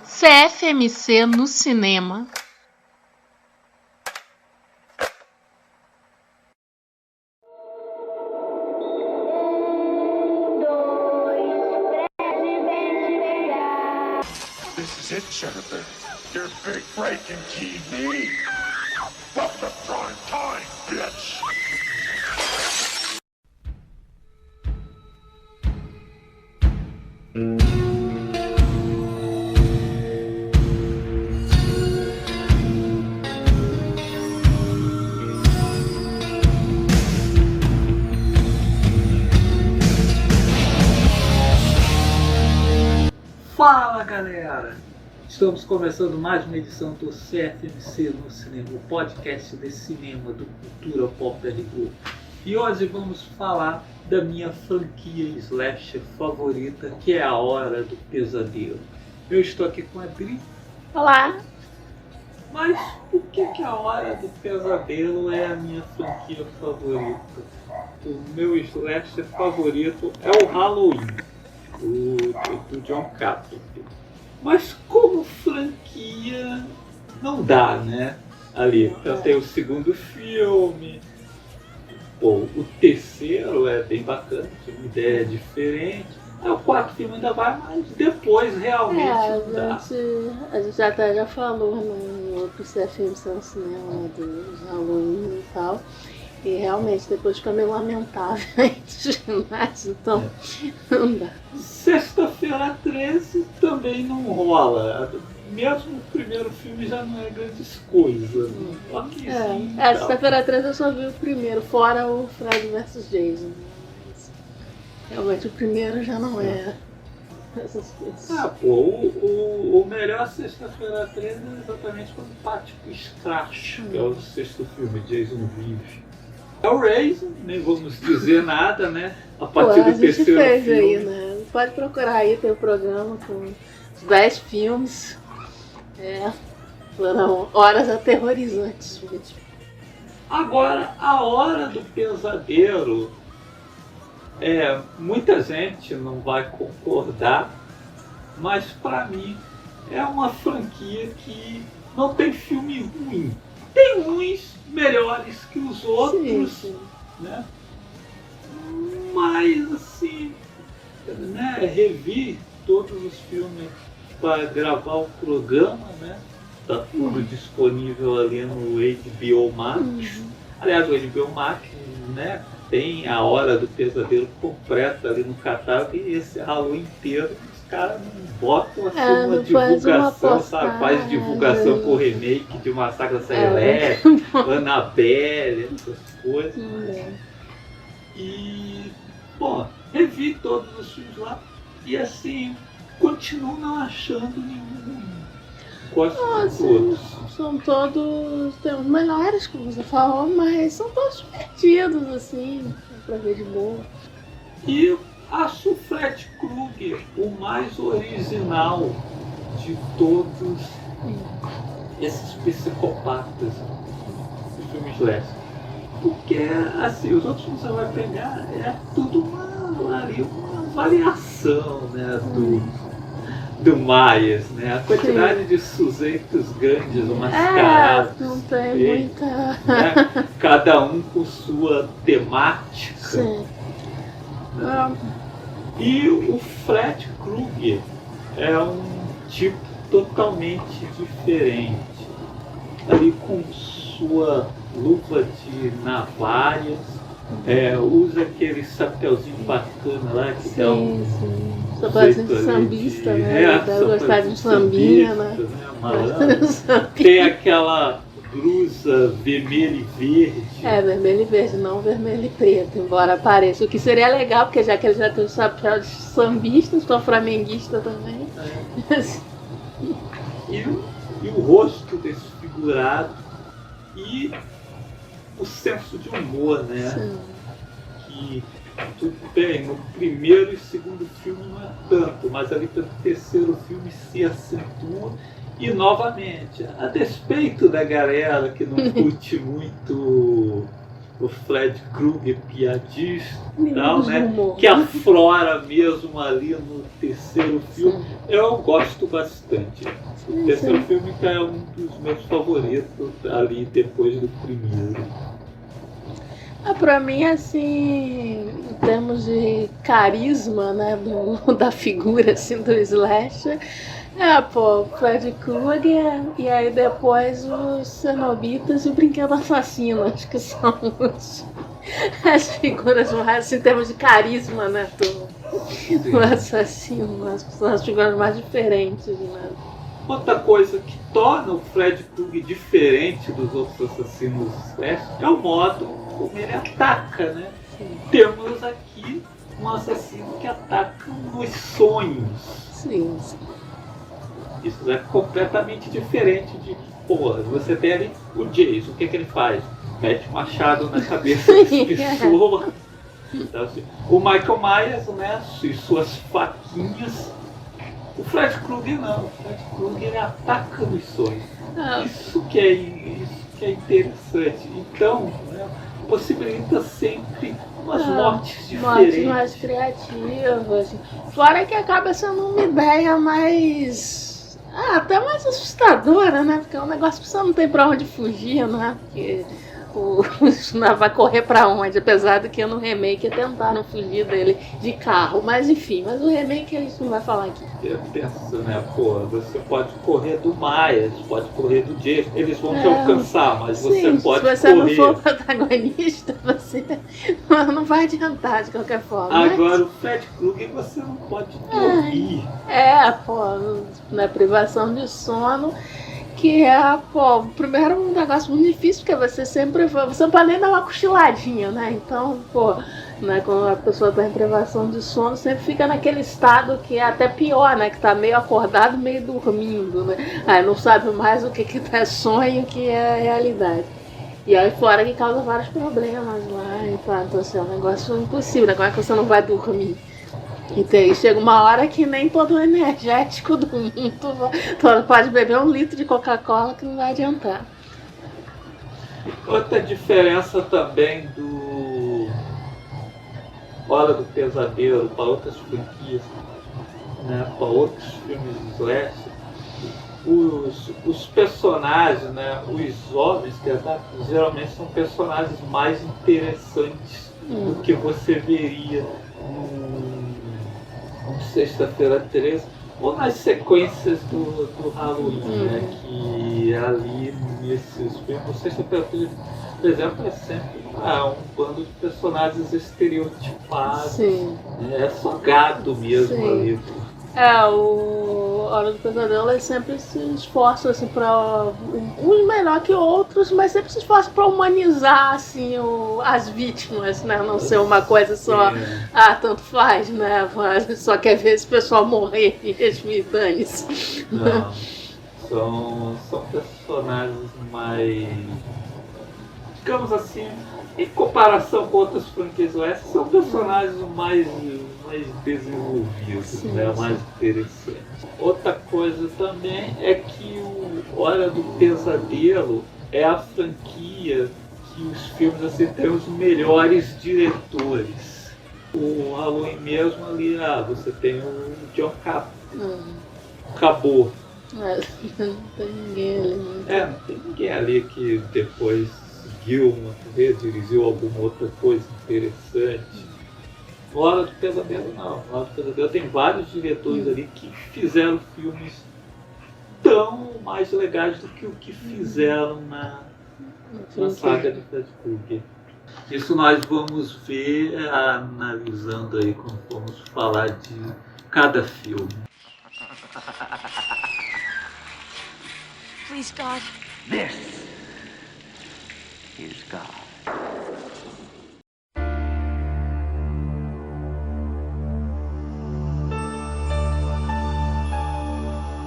CFMC no cinema. This is it, Jennifer. Your big breaking TV. Welcome to prime time, bitch. Fala galera! Estamos começando mais uma edição do CFMC no Cinema, o podcast de cinema do Cultura Pop RU. E hoje vamos falar da minha franquia slasher favorita, que é A Hora do Pesadelo. Eu estou aqui com a Adri. Olá! Mas por que A Hora do Pesadelo é a minha franquia favorita? O meu slasher favorito é o Halloween. Do John Carpenter. Mas como franquia não dá, né? Ali, então tem o segundo filme, o terceiro é bem bacana, tem uma ideia diferente. Aí o quarto filme ainda vai, mas depois realmente não dá. A gente até já falou no outro CFMC no cinema do Halloween e tal. E realmente depois fica meio lamentavelmente demais, então não dá. Sexta-feira 13 também não rola. Mesmo o primeiro filme já não é grandes coisas. Sexta-feira 13 eu só vi o primeiro, fora o Fred vs Jason. Mas realmente o primeiro já não é essas coisas. O melhor Sexta-feira 13 é exatamente quando parte pro Scratch, que é o sexto filme, Jason Vive. É o Raising, nem vamos dizer nada, né? A partir do terceiro fez filme. Aí, né? Pode procurar aí, tem um programa com os 10 filmes. Foram horas aterrorizantes. Agora, A Hora do Pesadelo, muita gente não vai concordar, mas pra mim é uma franquia que não tem filme ruim. Tem uns melhores que os outros, sim. Né? Mas assim, né, revi todos os filmes para gravar o programa, né? Tá tudo disponível ali no HBO Max. Aliás, o HBO Max, né, tem A Hora do Pesadelo completa ali no catálogo e esse Halloween inteiro. Os caras não botam assim uma divulgação, sabe? Faz divulgação com o remake de Massacre da Serra Elétrica, Annabelle, essas coisas. E, bom, revi todos os filmes lá e assim, continuo não achando nenhum ruim. Gosto de todos. São todos, tem os melhores, como você falou, mas são todos divertidos, assim, pra ver de boa. E acho o Fred Krueger o mais original de todos esses psicopatas dos filmes slasher. Porque, assim, os outros filmes você vai pegar, é tudo uma variação, né, do Myers, né? A quantidade de sujeitos grandes, mascarados. Não tem muita... Né? Cada um com sua temática. Sim. Né? E o Fred Krueger é um tipo totalmente diferente. Ali com sua luva de navalhas, usa aquele chapeuzinho bacana lá que dá um... Chapeuzinho de sambista, né? Deve gostar de um sambinha, né? Tem aquela blusa vermelha e verde. Vermelho e verde, não vermelho e preto, embora pareça. O que seria legal, porque já que ele já tem o chapéu de sambista, estou flamenguista também. E o rosto desfigurado e o senso de humor, né? Sim. Que Tudo bem, no primeiro e segundo filme não é tanto, mas ali pelo terceiro filme se acentua. E novamente, a despeito da galera que não curte muito o Fred Krueger piadista e tal, né? Que aflora mesmo ali no terceiro filme, eu gosto bastante. O terceiro filme é um dos meus favoritos ali depois do primeiro. Pra mim, assim, em termos de carisma, né, da figura, assim, do slasher, Fred Krueger e aí depois os Cenobitas e o Brinquedo Assassino, acho que são as figuras mais, assim, em termos de carisma, né, do assassino, as figuras mais diferentes, né. Outra coisa que torna o Fred Krueger diferente dos outros assassinos slasher é o modo como ele ataca, né? Temos aqui um assassino que ataca nos sonhos. Sim, sim. Isso é completamente diferente de... você tem ali o Jason, o que ele faz? Mete um machado na cabeça das pessoas. Então, assim, o Michael Myers, né, e suas faquinhas. O Fred Krueger não, o Fred Krueger ele ataca nos sonhos. Isso que é interessante. Então, né, possibilita sempre umas mortes diferentes. Mortes mais criativas. Fora que acaba sendo uma ideia mais... até mais assustadora, né? Porque é um negócio que você não tem pra onde fugir, né? Porque vai correr pra onde? Apesar de que no remake tentaram fugir dele de carro. Mas enfim, o remake a gente não vai falar aqui. Eu penso, né? Você pode correr do Myers, pode correr do Jason. Eles vão te alcançar, mas sim, você pode correr. Se você não for protagonista, você não vai adiantar de qualquer forma. Agora, o Fred Krueger você não pode dormir. Na privação de sono. Que é, primeiro um negócio muito difícil, porque você não pode nem dar uma cochiladinha, né? Então, né, quando a pessoa está em privação de sono, sempre fica naquele estado que é até pior, né? Que tá meio acordado, meio dormindo, né? Aí não sabe mais o que é sonho e o que é realidade. E aí fora que causa vários problemas lá, então assim, é um negócio impossível, né? Como é que você não vai dormir? Então aí chega uma hora que nem todo o energético do mundo pode beber 1 litro de Coca-Cola que não vai adiantar. Outra diferença também do Hora do Pesadelo para outras franquias, né, para outros filmes de slasher, os personagens, né, os homens que atacam, geralmente são personagens mais interessantes do que você veria no Sexta-feira 13 ou nas sequências do Halloween, né? Que ali nesses filmes, Sexta-feira 13, por exemplo, é sempre um bando de personagens estereotipados. Sim. É só gado mesmo. Sim. Ali. O Hora do Pesadelo ele sempre se esforça assim, para uns melhor que outros, mas sempre se esforça para humanizar assim, as vítimas, né? Não ser uma coisa só, tanto faz, né? Só quer ver esse pessoal morrer e dane-se. Não, são personagens mais, digamos assim, em comparação com outras franquias oeste, são personagens mais desenvolvidos, sim, né? Mais interessantes. Outra coisa também é que o Hora do Pesadelo é a franquia que os filmes assim, têm os melhores diretores. O Halloween mesmo ali, você tem o John Carpenter. Acabou. Não tem ninguém ali. Não tem ninguém ali que depois seguiu uma vez, dirigiu alguma outra coisa interessante. Hora do Pesadelo não. Hora do Pesadelo tem vários diretores ali que fizeram filmes tão mais legais do que o que fizeram na saga de Fred Krueger. Isso nós vamos ver analisando aí quando vamos falar de cada filme. Please, God. This is God.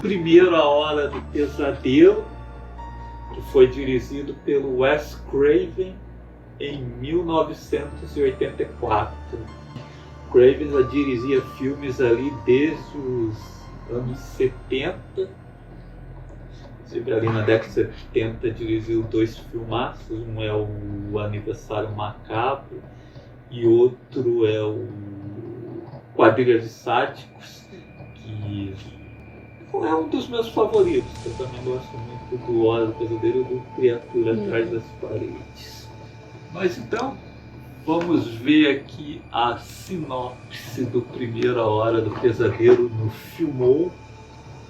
Primeiro, A Hora do Pesadelo, que foi dirigido pelo Wes Craven em 1984. Craven já dirigia filmes ali desde os anos 70. Inclusive ali na década de 70 dirigiu 2 filmaços. Um é o Aniversário Macabro e outro é o Quadrilha de Sádicos, que é um dos meus favoritos. Eu também gosto muito do Hora do Pesadelo e do Criatura Atrás das Paredes. Mas então, vamos ver aqui a sinopse do Primeira Hora do Pesadelo no Filmou.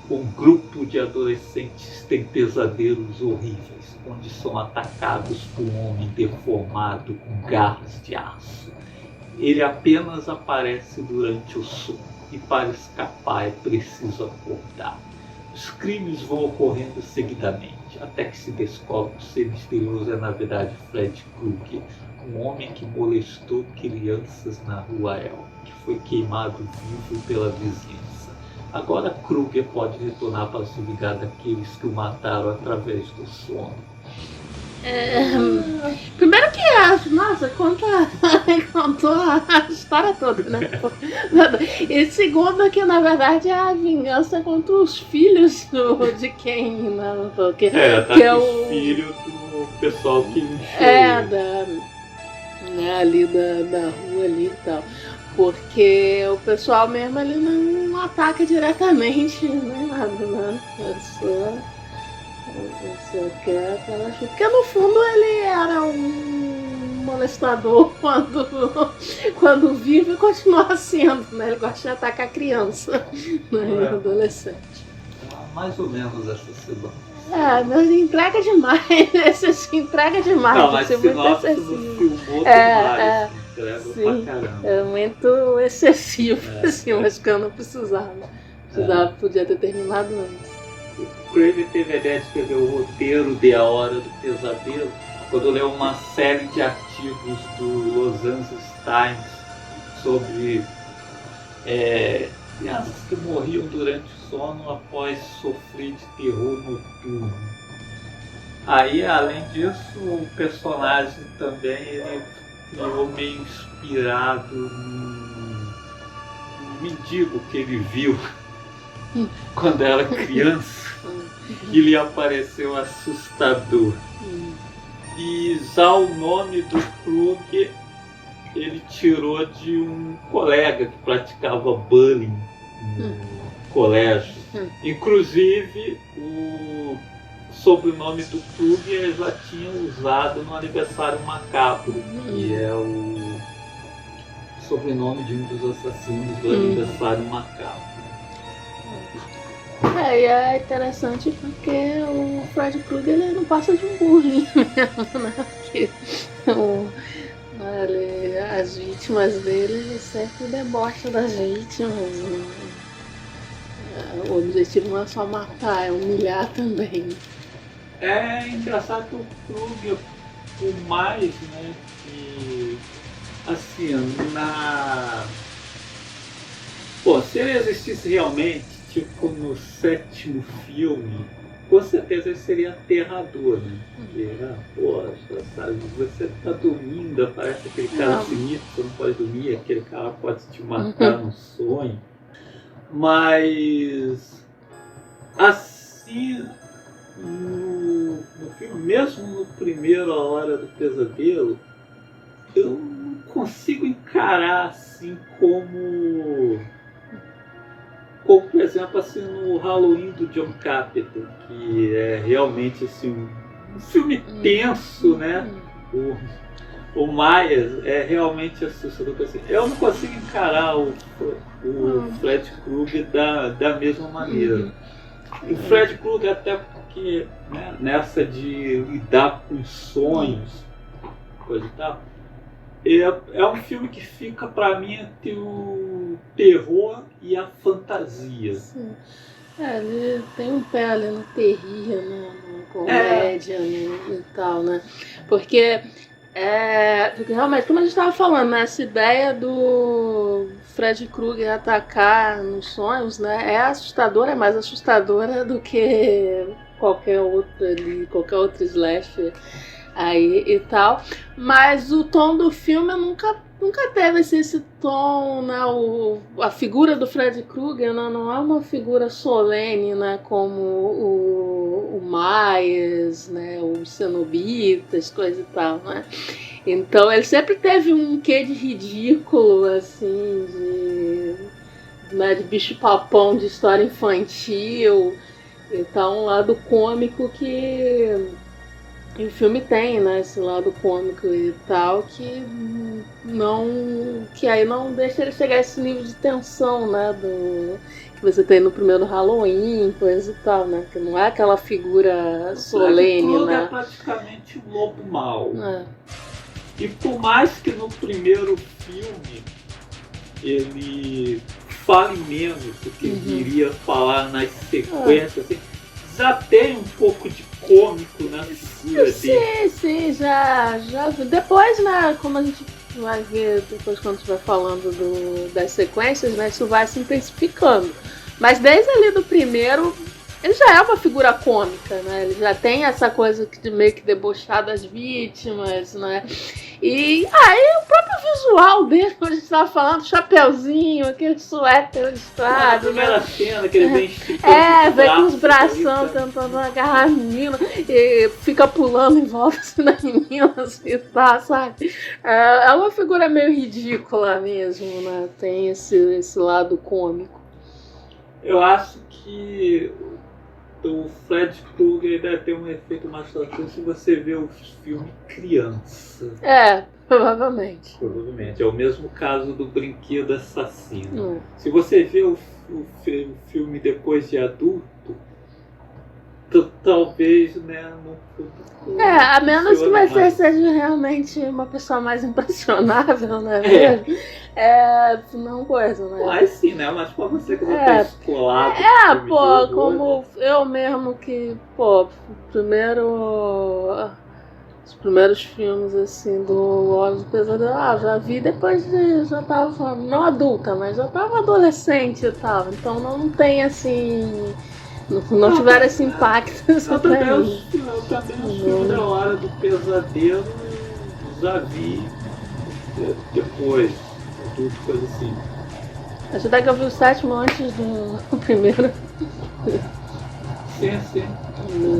Um grupo de adolescentes tem pesadelos horríveis, onde são atacados por um homem deformado com garras de aço. Ele apenas aparece durante o sono e para escapar é preciso acordar. Os crimes vão ocorrendo seguidamente, até que se descobre que o ser misterioso é na verdade Fred Krueger, um homem que molestou crianças na rua El, que foi queimado vivo pela vizinhança. Agora Krueger pode retornar para se vingar daqueles que o mataram através do sono. Primeiro que nossa, contou a história toda, né? E segundo que na verdade é a vingança contra os filhos de quem, né? Que é o filho do pessoal que encheu. Ali da rua ali e tal. Porque o pessoal mesmo ele não ataca diretamente, nem nada, né? Só quer aquela chuva. Porque no fundo ele era um molestador quando vive e continua sendo, né? Ele gosta de atacar criança, né? Adolescente. Mais ou menos essa semana. Mas entrega demais. Esse entrega demais. Não, mas muito excessivo. Filmou demais. Sim, é muito excessivo, assim, mas que eu não precisava. Podia ter terminado antes. O Craven teve a ideia de escrever o roteiro de A Hora do Pesadelo quando leu uma série de artigos do Los Angeles Times sobre crianças que morriam durante o sono após sofrer de terror noturno. Aí, além disso, o personagem também ele ficou meio inspirado num mendigo que ele viu quando era criança e lhe apareceu assustador. E já o nome do Krueger ele tirou de um colega que praticava bullying no colégio. Inclusive o sobrenome do Krueger ele já tinha usado no Aniversário Macabro, que é o sobrenome de um dos assassinos do Aniversário Macabro. E é interessante porque o Fred Krueger ele não passa de um bullying mesmo, né? As vítimas dele ele sempre debocha das vítimas. Né? O objetivo não é só matar, é humilhar também. É engraçado que o Krueger, por mais, né, que assim, se ele existisse realmente, tipo no 7º filme, com certeza ele seria aterrador, né? Porque, sabe, você tá dormindo, aparece aquele cara sinistro, você não pode dormir, aquele cara pode te matar no sonho. Mas assim, no filme, mesmo no Primeira Hora do Pesadelo, eu não consigo encarar assim como por exemplo, assim, no Halloween do John Carpenter, que é realmente assim, um filme tenso, né? O Myers é realmente assustador. Assim, eu não consigo encarar o Fred Krueger da mesma maneira. O Fred Krueger, até porque, né, nessa de lidar com sonhos, coisa e tal, é um filme que fica pra mim entre o terror e a fantasia. Sim. Ele tem um pé ali no terrível, né? Na comédia, né? E tal, né? Porque realmente, como a gente estava falando, né? Essa ideia do Fred Krueger atacar nos sonhos, né? É assustadora, é mais assustadora do que qualquer outro slasher aí e tal. Mas o tom do filme nunca teve esse tom, né? A figura do Fred Krueger, né? Não é uma figura solene, né? Como o Myers, né? Os cenobitas, coisa e tal, né? Então ele sempre teve um quê de ridículo, assim, de bicho-papão, de história infantil. Então, um lado cômico que o filme tem, né? Esse lado cômico e tal, que aí não deixa ele chegar a esse nível de tensão, né? Que você tem no primeiro Halloween, coisa e tal, né? Que não é aquela figura solene, né? É praticamente um lobo mau. É. E por mais que no primeiro filme ele fale menos do que iria falar nas sequências, assim, já tem um pouco de cômico na figura dele. Sim, já. Depois, né, como a gente vai ver depois quando estiver falando das sequências, né, isso vai se intensificando. Mas desde ali do primeiro, ele já é uma figura cômica, né? Ele já tem essa coisa de meio que debochar das vítimas, né? E aí o próprio visual dele, como a gente estava falando, chapeuzinho, aquele suéter listrado. A primeira cena que ele vem esticando vem com os bração tentando agarrar a menina e fica pulando em volta assim, da menina, assim, tá, sabe? É uma figura meio ridícula mesmo, né? Tem esse lado cômico. Eu acho que o Fred Krueger deve ter um efeito mais forte se você vê o filme criança. Provavelmente. Provavelmente. É o mesmo caso do Brinquedo Assassino. Se você vê o filme depois de adulto, talvez, né, não a menos que você seja realmente uma pessoa mais impressionável, né? Não coisa, né? Mas sim, né? Mas pra você que já tá escolado. Como eu mesmo que, os primeiros filmes, assim, do Hora do Pesadelo, já vi depois já tava, não adulta, mas já tava adolescente e tal. Então não tem, assim, não tiveram esse impacto. Eu também os filmes da Hora do Pesadelo já vi depois, adulto, coisa assim. Acho até que eu vi o 7º antes do primeiro. Sim.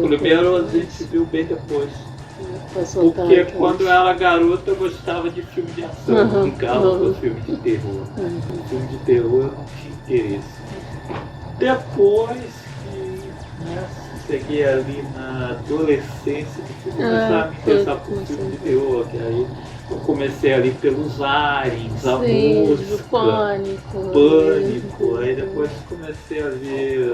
O primeiro a gente viu bem depois. Porque quando eu era garota eu gostava de filme de ação, não ligava para filme de terror. Filme de terror eu não tinha interesse. Depois que cheguei ali na adolescência, que comecei a me interessar por filme de terror, que aí eu comecei ali pelos aliens, a música, Pânico, aí depois comecei a ver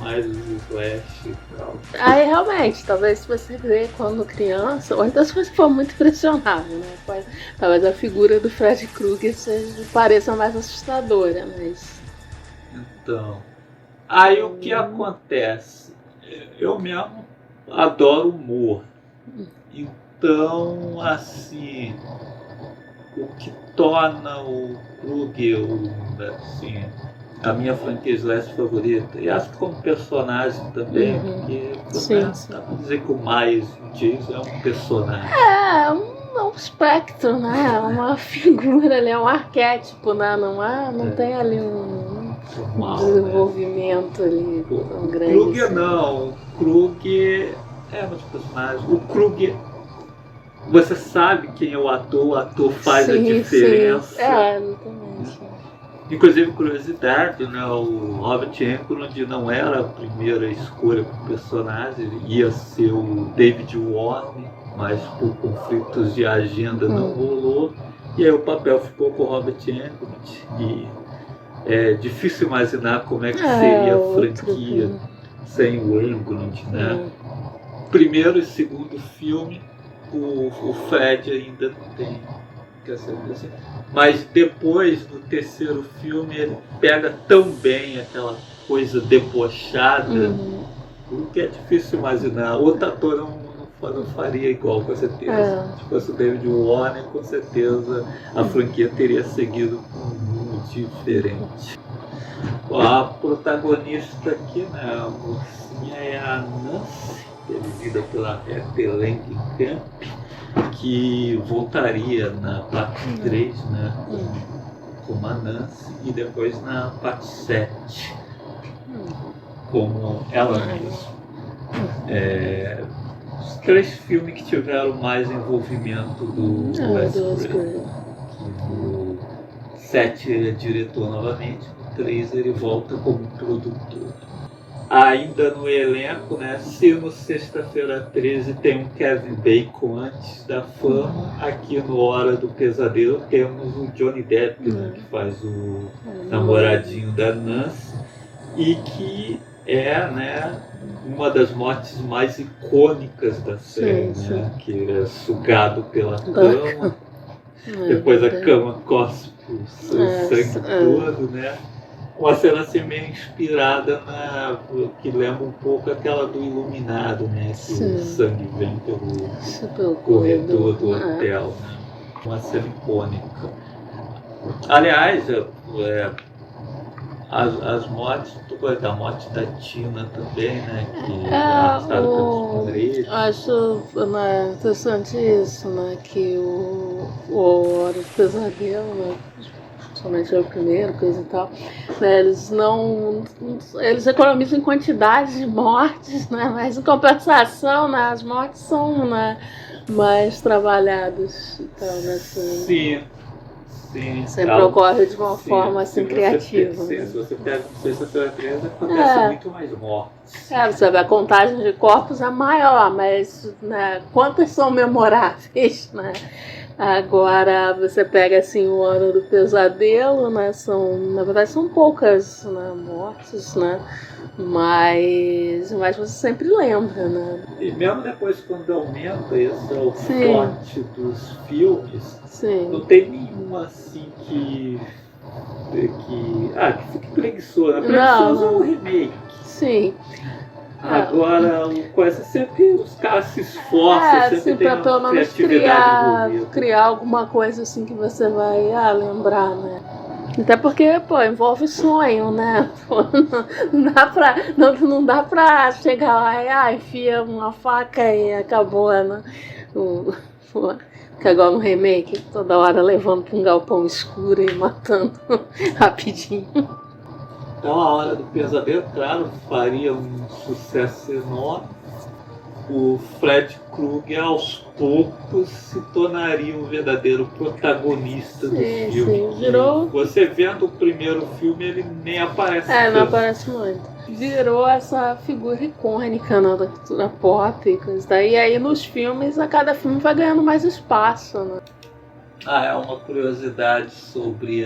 mais os slash e tal. Aí realmente, talvez se você ver quando criança, ou então se você for muito impressionável, né? Talvez a figura do Fred Krueger pareça mais assustadora, mas... Então, aí o que acontece? Eu mesmo adoro humor. Então, assim, o que torna o Krueger, assim, a minha franquia slash favorita, e acho que como personagem também, porque dá pra dizer que o Myers Jason é um personagem. É um espectro, né? É uma figura ali, é um arquétipo, né? Não tem ali um desenvolvimento, né? Ali tão grande. O Krueger assim. Não, o Krueger é um personagem. O Krueger, você sabe quem é o ator faz a diferença. Sim. Exatamente. Inclusive, curiosidade, né, o Robert Englund não era a primeira escolha para o personagem, ia ser o David Warner, mas por conflitos de agenda não rolou, e aí o papel ficou com o Robert Englund, e é difícil imaginar como é que seria a franquia sem o Englund, né? Primeiro e segundo filme, o Fred ainda não tem, quer saber assim. Mas depois, no terceiro filme, ele pega tão bem aquela coisa debochada, o que é difícil imaginar. Outro ator não faria igual, com certeza. Se fosse o David Warner, com certeza a franquia teria seguido um rumo diferente. A protagonista aqui, né, a mocinha é a Nancy, que é vivida pela Heather Langenkamp, que voltaria na parte 3, né, como a Nancy, e depois na parte 7, como ela mesma. Os 3 filmes que tiveram mais envolvimento do Wes Craven. No 7 ele é diretor novamente, no 3 ele volta como produtor. Ainda no elenco, né, se no Sexta-feira 13 tem um Kevin Bacon antes da fama, aqui no Hora do Pesadelo temos o Johnny Depp, né, que faz o namoradinho da Nancy, e que é, né, uma das mortes mais icônicas da série, né, que ele é sugado pela cama, depois a cama cospe o seu sangue todo, né. Uma cena assim meio inspirada que lembra um pouco aquela do Iluminado, né? Que o sangue vem pelo corredor do hotel, né? Uma cena icônica. Aliás, as mortes, da morte da Tina também, né? Que é arrastada pelos congressos. Acho interessante isso, né? Que o Hora do Pesadelo, né? Somente o primeiro, coisa e tal, né, eles economizam em quantidade de mortes, né, mas em compensação, né, as mortes são, né, mais trabalhadas, então, assim, sim, sempre ocorre de uma forma assim criativa. Se você pega Sexta-feira 13, acontece muito mais mortes. Você vê, a contagem de corpos é maior, mas, né, quantas são memoráveis, né? Agora você pega assim o Hora do Pesadelo, né? Na verdade são poucas, né, mortes, né? Mas você sempre lembra, né? E mesmo depois quando aumenta, esse é o plot dos filmes, não tem nenhuma assim que fique preguiçoso. Preguiçoso é um remake. Sim. Agora, coisa sempre os caras se esforçam, sempre assim, tem pra pelo uma menos criatividade criar alguma coisa assim que você vai lembrar, né? Até porque, envolve sonho, né? Não dá pra chegar lá e enfia uma faca e acabou, né? Que agora no remake, toda hora levando pra um galpão escuro e matando rapidinho. Então a Hora do Pesadelo, claro, faria um sucesso enorme. O Fred Krueger aos poucos se tornaria um verdadeiro protagonista do filme. Virou... Você vendo o primeiro filme, ele nem aparece tanto. Não aparece muito. Virou essa figura icônica da cultura pop e coisa daí. E aí nos filmes, a cada filme vai ganhando mais espaço, né? É uma curiosidade sobre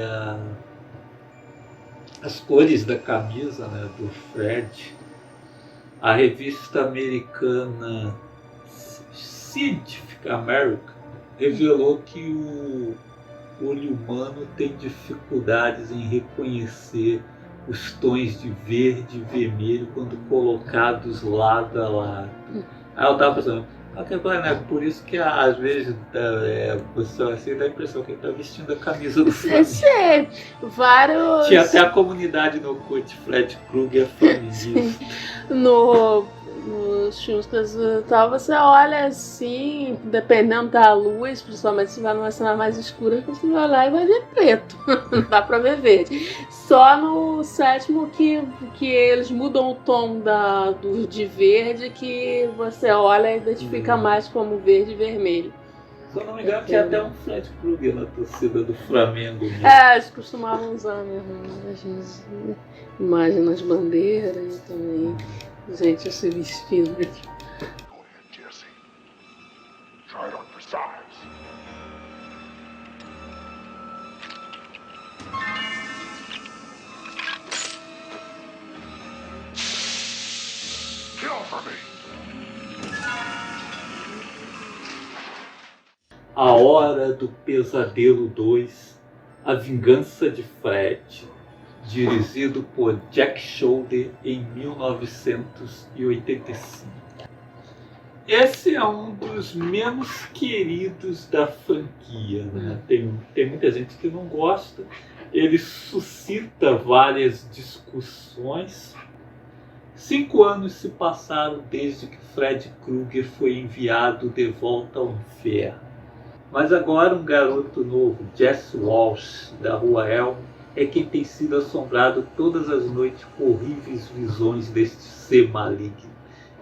as cores da camisa, né, do Fred. A revista americana Scientific American revelou que o olho humano tem dificuldades em reconhecer os tons de verde e vermelho quando colocados lado a lado. Aí eu estava pensando, por isso que às vezes você assim, dá a impressão que ele está vestindo a camisa do Flamengo. Vários... Tinha até a comunidade no Orkut, Fred Krueger feminista. Nos filmes que você olha assim, dependendo da luz, principalmente se vai numa cena mais escura, você vai olhar e vai ver preto. Não dá pra ver verde. Só no 7º que eles mudam o tom de verde, que você olha e identifica mais como verde e vermelho. Se eu não me engano, tinha até um Fred Krueger na torcida do Flamengo. Eles costumavam usar mesmo as imagens nas bandeiras e também gente se vestindo. Go ahead, Jesse. Try it on for size. Kill for me. A Hora do Pesadelo 2, A Vingança de Fred, dirigido por Jack Sholder em 1985. Esse é um dos menos queridos da franquia, né? Tem muita gente que não gosta. Ele suscita várias discussões. 5 anos se passaram desde que Fred Krueger foi enviado de volta ao inferno. Mas agora um garoto novo, Jesse Walsh, da Rua Elm, é quem tem sido assombrado todas as noites por horríveis visões deste ser maligno.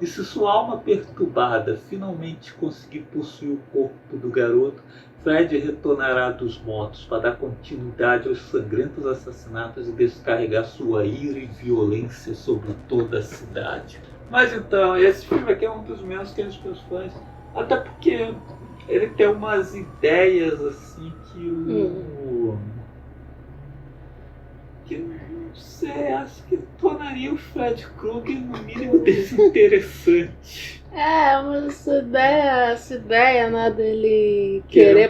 E se sua alma perturbada finalmente conseguir possuir o corpo do garoto, Fred retornará dos mortos para dar continuidade aos sangrentos assassinatos e descarregar sua ira e violência sobre toda a cidade. Mas então, esse filme aqui é um dos meus queridos fãs, até porque ele tem umas ideias assim que não sei, acho que tornaria o Fred Krueger no mínimo desinteressante. Mas essa ideia, né, dele querer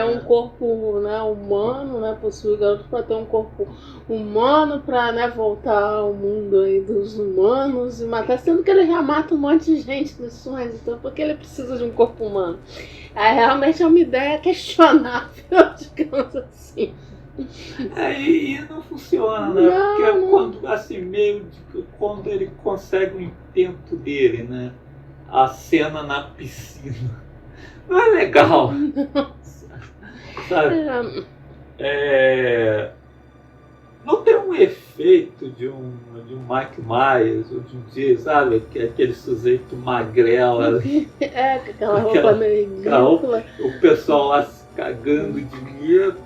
um corpo, né, humano, né, possuir garotos para ter um corpo humano, para, né, voltar ao mundo aí dos humanos e matar, sendo que ele já mata um monte de gente nos sonhos, então por que ele precisa de um corpo humano? Realmente é uma ideia questionável, digamos assim. E não funciona, né? Porque quando, assim, quando ele consegue o intento dele, né? A cena na piscina. Não é legal. Sabe? Não tem um efeito de um Mike Myers ou de um dia, sabe? Que é aquele sujeito magrelo ali. Com aquela roupa meio ridícula. O pessoal lá se cagando de medo.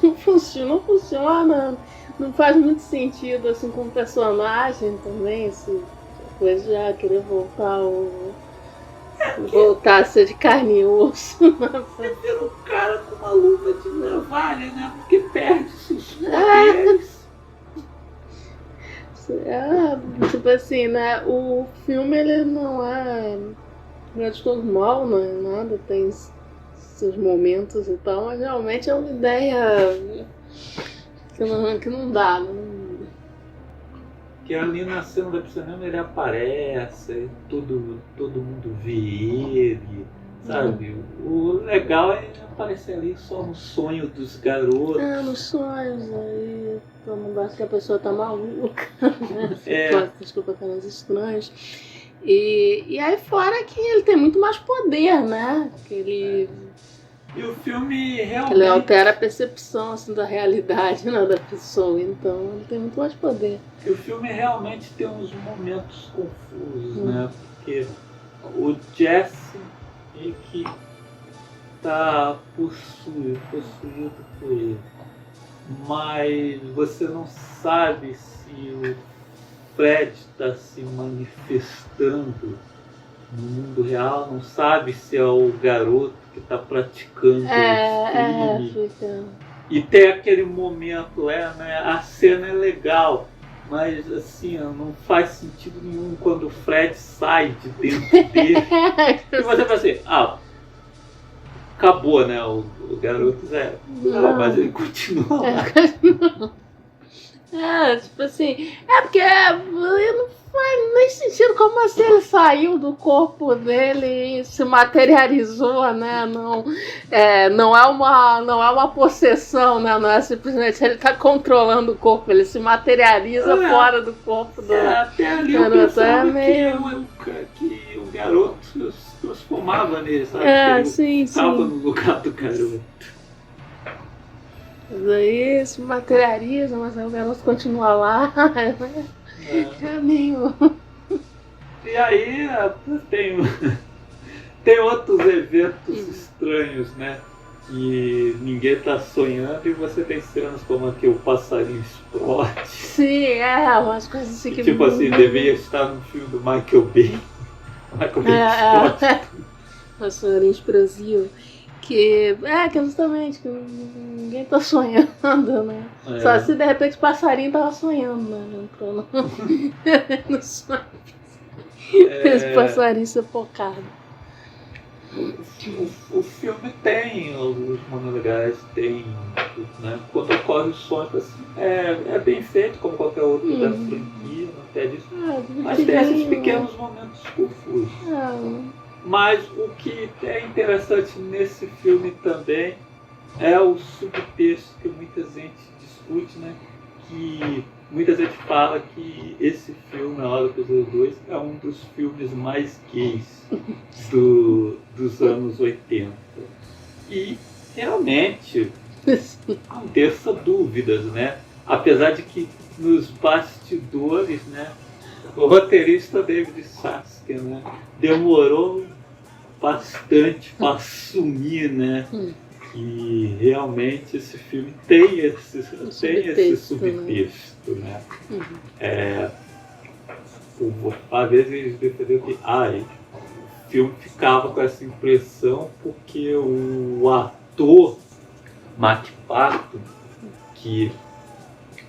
Não funciona, não faz muito sentido assim com o personagem também, essa coisa já querer voltar a ser de carne e osso. Você vira um cara com uma luva de navalha, né? Porque perde seus poderes. Tipo assim, né? O filme ele não é de todo mal, não é nada, tem seus momentos e tal, mas realmente é uma ideia que não dá. Que ali na cena da piscina ele aparece, todo mundo vê ele, sabe? O legal é aparecer ali só no sonho dos garotos. Nos sonhos aí, quando acha que a pessoa tá maluca, né? Desculpa, caras estranhos. E aí fora que ele tem muito mais poder, né? E o filme realmente... Ele altera a percepção assim, da realidade, né, da pessoa, então ele tem muito mais poder. E o filme realmente tem uns momentos confusos, né? Porque o Jesse é que está possuído por ele. Mas você não sabe se o Fred está se manifestando no mundo real, não sabe se é o garoto que está praticando o crime. E tem aquele momento, né? A cena é legal, mas assim, não faz sentido nenhum quando o Fred sai de dentro dele. E você vai assim, acabou, né? O garoto zero. Não, mas ele continua lá. Tipo assim, porque não faz nem sentido como assim ele saiu do corpo dele e se materializou, né? Não é uma possessão, né? Não é simplesmente ele tá controlando o corpo, ele se materializa fora do corpo do até ali eu pensava que o garoto se transformava nele, sabe? Ele estava no lugar do garoto. Mas aí se materializa, mas aí o garoto continua lá, né? Caminho. E aí tem outros eventos estranhos, né? Que ninguém tá sonhando e você tem cenas como aqui o passarinho explode. Sim, umas coisas assim que... Tipo assim, deveria estar no filme do Michael Bay. Michael Bay explode. Passarinho explosivo. Que justamente que ninguém tá sonhando, né? Só se de repente o passarinho tava sonhando, né? Entrou no sonho. Esse passarinho sufocado. O filme tem alguns momentos legais, tem, né? Quando ocorre o sonho, assim, é bem feito, como qualquer outro da franquia, não pede isso. Mas tem esses pequenos momentos confusos. Mas o que é interessante nesse filme também é o subtexto que muita gente discute, né? Que muita gente fala que esse filme, A Hora do Pesadelo 2, é um dos filmes mais gays dos anos 80. E realmente não deixa dúvidas, né? Apesar de que nos bastidores, né, o roteirista David Chayefsky, né, demorou bastante para assumir, né, que realmente esse filme tem esse subtexto, né? Às vezes eles defenderam que o filme ficava com essa impressão porque o ator Mark Patton, que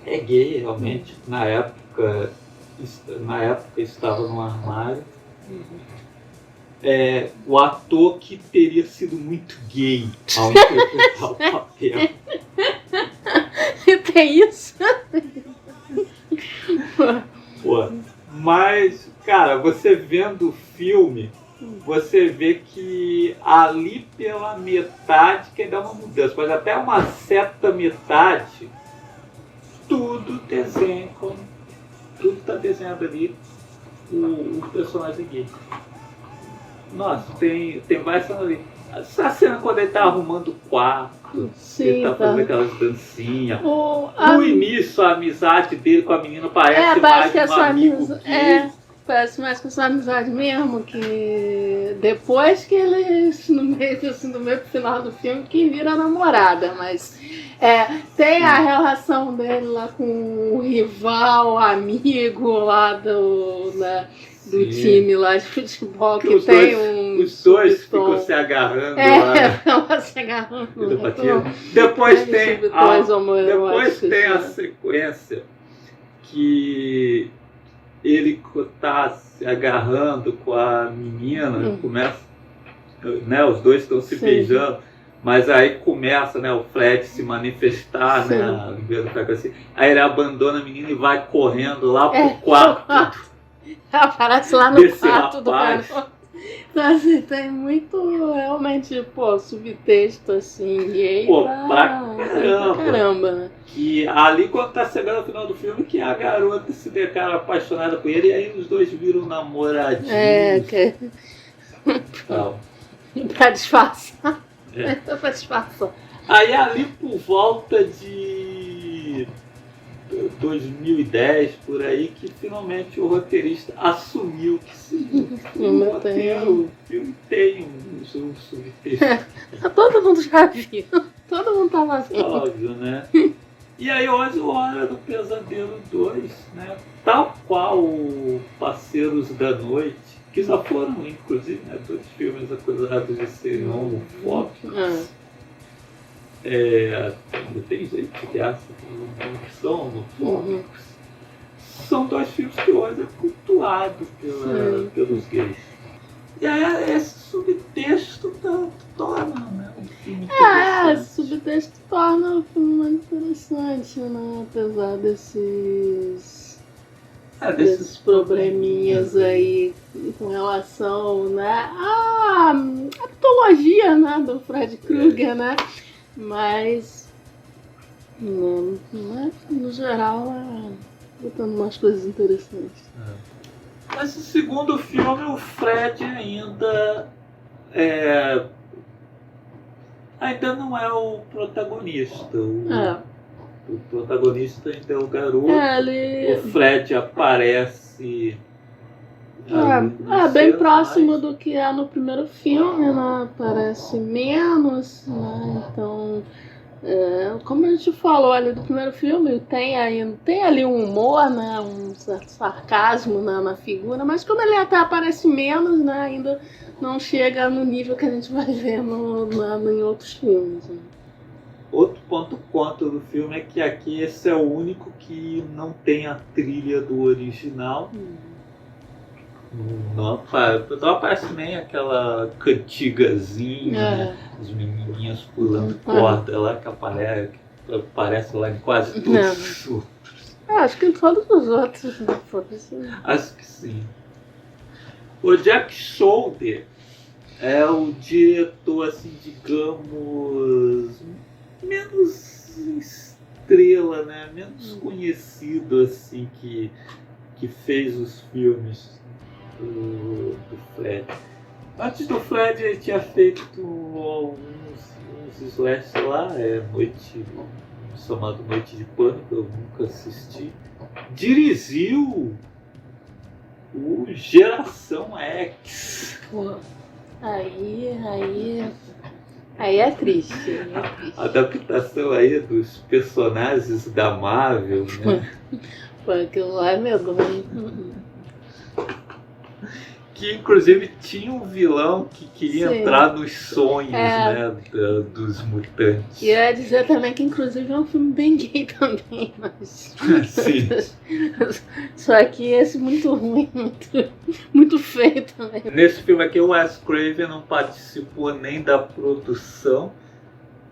é gay realmente, na época estava no armário, o ator que teria sido muito gay ao interpretar o papel. E tem isso? Pô, mas, cara, você vendo o filme, você vê que ali pela metade que dá uma mudança, mas até uma certa metade, tudo tá desenhado ali o personagem gay. Nossa, tem várias cenas ali. Essa cena quando ele tá arrumando o quarto, Sim, ele tá fazendo aquelas dancinhas. No início, a amizade dele com a menina parece mais um amigo gay. Parece mais com essa amizade mesmo, que depois que eles, no meio pro final do filme, que vira namorada, mas tem a relação dele lá com o rival, amigo lá do time lá de futebol, que tem os dois ficam se agarrando lá. Se agarrando. Depois tem a sequência que ele tá se agarrando com a menina, começa, né, os dois estão se beijando, mas aí começa, né, o Fred se manifestar, né, assim, aí ele abandona a menina e vai correndo lá pro quarto. Aparece lá no quarto do cara. Então, assim, tem muito, realmente, subtexto, assim, gay pra caramba, né? E ali, quando tá chegando ao final do filme, que a garota se declara apaixonada por ele, e aí os dois viram namoradinhos. Pra disfarçar. Pra disfarçar. Aí ali, por volta de 2010, por aí, que finalmente o roteirista assumiu que sim, o filme tem um subtexto. Todo mundo já viu. Todo mundo tava vendo. Óbvio, né? E aí hoje, o Hora do Pesadelo 2, né? Tal qual o Parceiros da Noite, que já foram, inclusive, né, dois filmes acusados de serem homofóbicos. Tem gente que acha que são homofóbicos. São dois filmes que hoje é cultuado pelos gays. E aí esse subtexto torna, né, um filme interessante. Esse subtexto torna o filme muito interessante, né? Apesar desses probleminhas aí com relação, né, à mitologia, né, do Fred Krueger, né? Mas no geral botando umas coisas interessantes. Mas no segundo filme o Fred ainda não é o protagonista. O protagonista ainda é o garoto. O Fred aparece bem próximo do que é no primeiro filme, né? Parece menos, né? Então, como a gente falou ali do primeiro filme, tem ali um humor, né? Um certo sarcasmo na figura, mas como ele até aparece menos, né? Ainda não chega no nível que a gente vai ver em outros filmes. Né? Outro ponto contra do filme é que aqui esse é o único que não tem a trilha do original. Não aparece nem aquela cantigazinha, né? As menininhas pulando corda lá que aparece lá em quase todos os outros. Acho que em todos os outros. Acho que sim. O Jack Shoulder é o diretor, assim, digamos, menos estrela, né? Menos conhecido assim que fez os filmes do Fred. Antes do Fred ele tinha feito uns slash lá, chamado Noite de Pânico, eu nunca assisti. Dirigiu o Geração X. Pô, aí é triste. A adaptação aí dos personagens da Marvel, né? Pô, aquilo lá é medonho. Que inclusive tinha um vilão que queria Sim. entrar nos sonhos, né, dos mutantes. E eu ia dizer também que inclusive é um filme bem gay também, mas... Sim. Só que esse muito ruim, muito feio também. Nesse filme aqui o Wes Craven não participou nem da produção,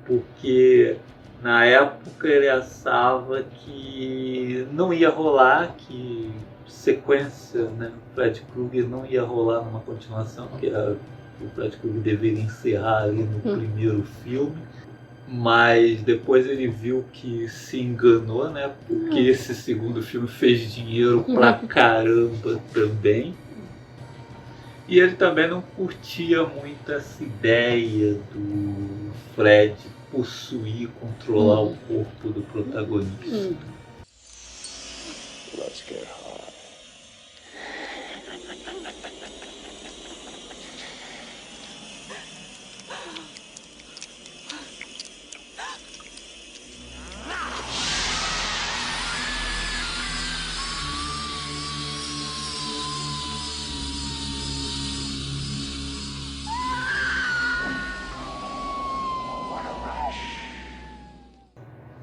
porque na época ele achava que não ia rolar, que sequência, né, Fred Krueger não ia rolar numa continuação, que o Fred Krueger deveria encerrar ali no primeiro filme, mas depois ele viu que se enganou, né, porque esse segundo filme fez dinheiro pra caramba também, e ele também não curtia muito essa ideia do Fred possuir, controlar o corpo do protagonista. Let's get high.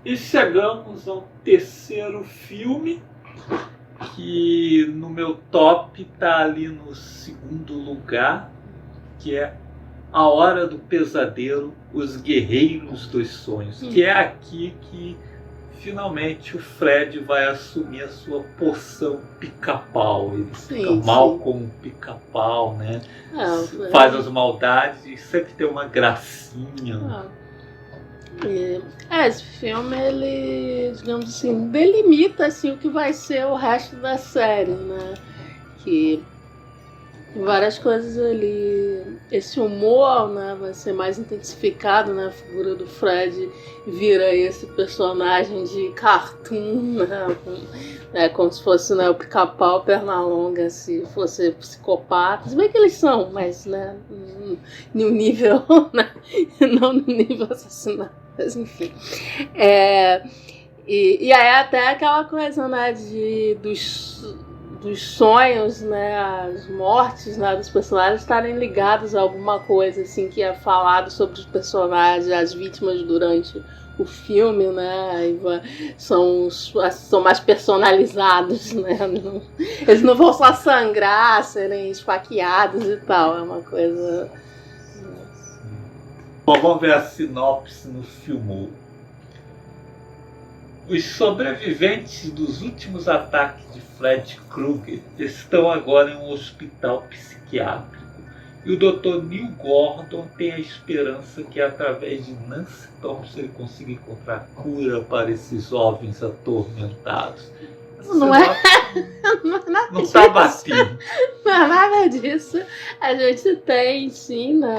E chegamos ao terceiro filme, que no meu top tá ali no segundo lugar, que é A Hora do Pesadelo, Os Guerreiros dos Sonhos, que é aqui que finalmente o Fred vai assumir a sua porção pica-pau. Ele fica mal como um pica-pau, né? Faz as maldades e sempre tem uma gracinha. Esse filme, ele, digamos assim, delimita assim, o que vai ser o resto da série, né? Que várias coisas ali, esse humor, né, vai ser mais intensificado, né? A figura do Fred vira esse personagem de cartoon, né? Como se fosse, né, o Pica-Pau, Pernalonga, se fosse psicopata. Se bem que eles são, mas, né, no nível, né, não no nível assassinato, mas enfim. E aí até aquela coisa, né, dos sonhos, né, as mortes, né, dos personagens estarem ligados a alguma coisa assim que é falado sobre os personagens, as vítimas durante o filme, né, são mais personalizados, né, eles não vão só sangrar, serem esfaqueados e tal, é uma coisa... Bom, vamos ver a sinopse no filme. Os sobreviventes dos últimos ataques de Fred Krueger estão agora em um hospital psiquiátrico. E o Dr. Neil Gordon tem a esperança que através de Nancy Thompson ele consiga encontrar cura para esses jovens atormentados. Não é nada não disso. Tá batendo. Não é nada disso. A gente tem, sim, né,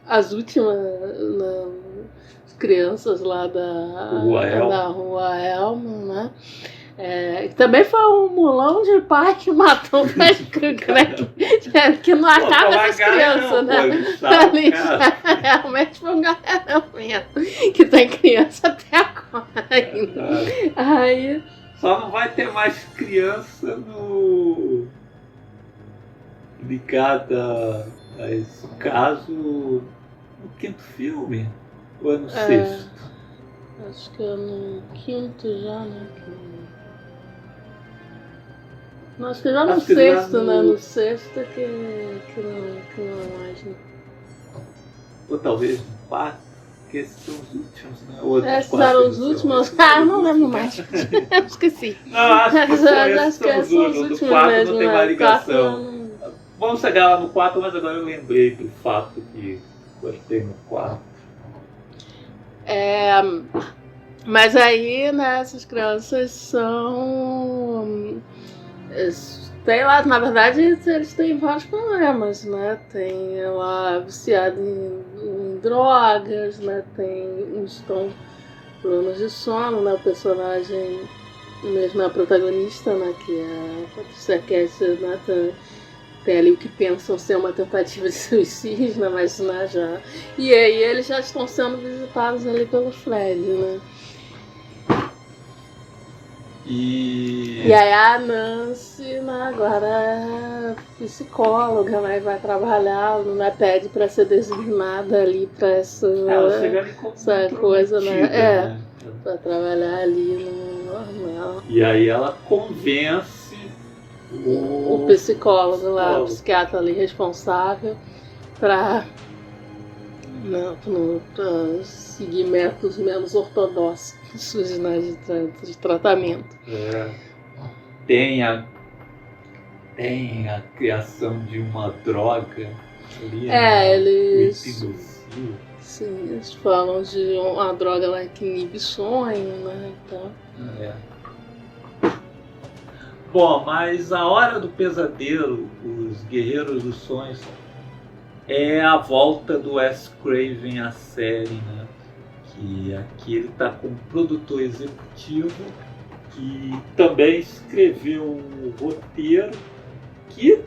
as últimas... crianças lá da Rua Elmo, né? Que também foi um mulão de pai que matou o Fred Krueger, né? Que não acaba essas crianças, né? Realmente foi um galerão mesmo. Que tem criança até agora ainda. Aí... Só não vai ter mais criança ligada a esse caso no quinto filme. Ou é no sexto? Acho que é no quinto já, né? Não, acho que já no sexto, né? No sexto que não mais, né? Ou talvez no quarto, porque esses são os últimos, né? Esses eram os últimos? Não lembro mais. Eu esqueci. Não, acho que são os últimos. No quarto mesmo, não tem mais ligação. Vamos chegar lá no quarto, mas agora eu lembrei do fato que gostei no quarto. Mas aí, né, essas crianças são... Sei lá, na verdade, eles têm vários problemas, né? Tem ela viciada em drogas, né? Uns com problemas de sono, né? O personagem mesmo é a protagonista, né? Que é a Patricia Arquette, né? Tem ali o que pensam ser uma tentativa de suicídio, né? Mas né, já... E aí eles já estão sendo visitados ali pelo Fred, né? E aí a Nancy, né, agora é psicóloga, né, vai trabalhar, né, pede para ser designada ali para essa coisa, né? Para trabalhar ali no normal. E aí ela convence o psicólogo lá, o psiquiatra ali responsável para seguir métodos menos ortodoxos, né, de tratamento. Tem a criação de uma droga ali, né? Eles... Sim, eles falam de uma droga lá que inibe sonho, né? Então... Bom, mas a Hora do Pesadelo, os Guerreiros dos Sonhos, é a volta do Wes Craven à série, né? Que aqui ele está como produtor executivo, que também escreveu um roteiro que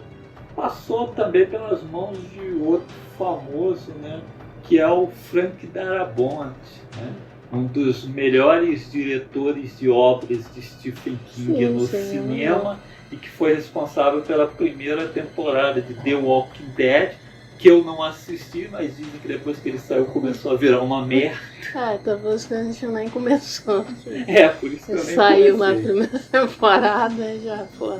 passou também pelas mãos de outro famoso, né? Que é o Frank Darabont, né? Um dos melhores diretores de obras de Stephen King no cinema e que foi responsável pela primeira temporada de The Walking Dead, que eu não assisti, mas dizem que depois que ele saiu começou a virar uma merda. Talvez que a gente nem começou. Por isso que eu nem saiu na comecei. primeira temporada e já foi.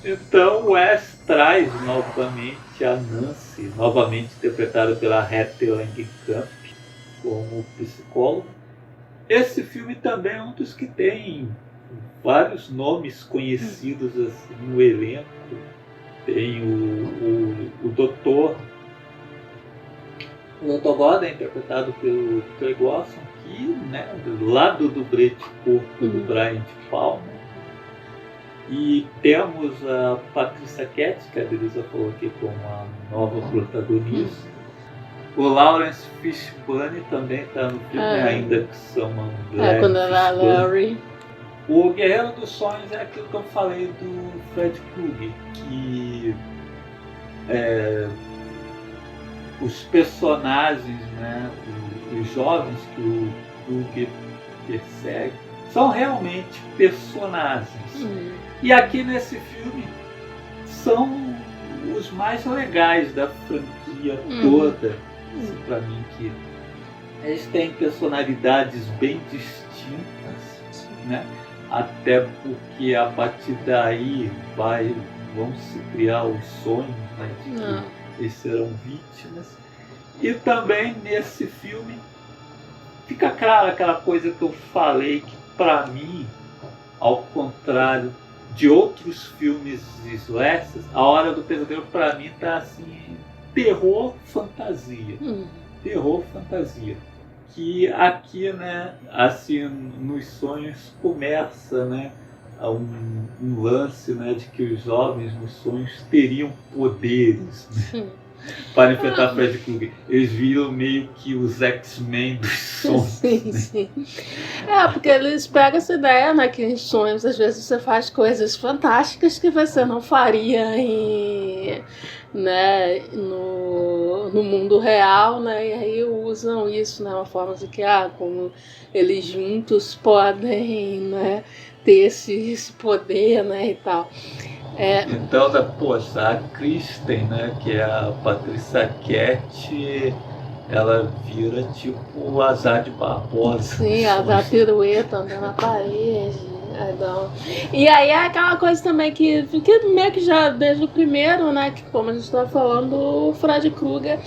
Então o Wes traz novamente a Nancy, novamente interpretada pela Hattie Langenkamp, como psicólogo. Esse filme também é um dos que tem vários nomes conhecidos assim, no elenco. Tem o Dr. Gordon, interpretado pelo Craig Wasson, que, né, do lado do Brett Corpo do Brian De Palma. E temos a Patricia Arquette, que a Belisa falou aqui como a nova protagonista. O Lawrence Fishburne também está no filme, ainda que são André quando era Larry. O Guerreiro dos Sonhos é aquilo que eu falei do Fred Krueger, que os personagens, né, os jovens que o Krueger persegue, são realmente personagens. E aqui nesse filme são os mais legais da franquia toda, para mim, que eles têm personalidades bem distintas, né? Até porque a partir daí vão se criar os sonhos, né, de que eles serão vítimas. E também nesse filme fica claro aquela coisa que eu falei, que para mim, ao contrário de outros filmes de slashers, A Hora do Pesadelo para mim tá assim, terror fantasia. Terror fantasia. Que aqui, né, assim, nos sonhos começa, né, um lance, né, de que os jovens nos sonhos teriam poderes, né, para enfrentar Fred Krueger. Eles viram meio que os X-Men dos sonhos. Sim. Porque eles pegam essa ideia, né, que em sonhos às vezes você faz coisas fantásticas que você não faria né, no mundo real, né, e aí usam isso, né, uma forma de que como eles juntos podem, né, ter esse poder, né, e tal. Então, poxa, a Kristen, né, que é a Patricia Arquette, ela vira tipo o Azar de Barbosa. Sim, ela dá pirueta, andando na parede. E aí é aquela coisa também que meio que já desde o primeiro, né, que como a gente estava falando, o Fred Krueger,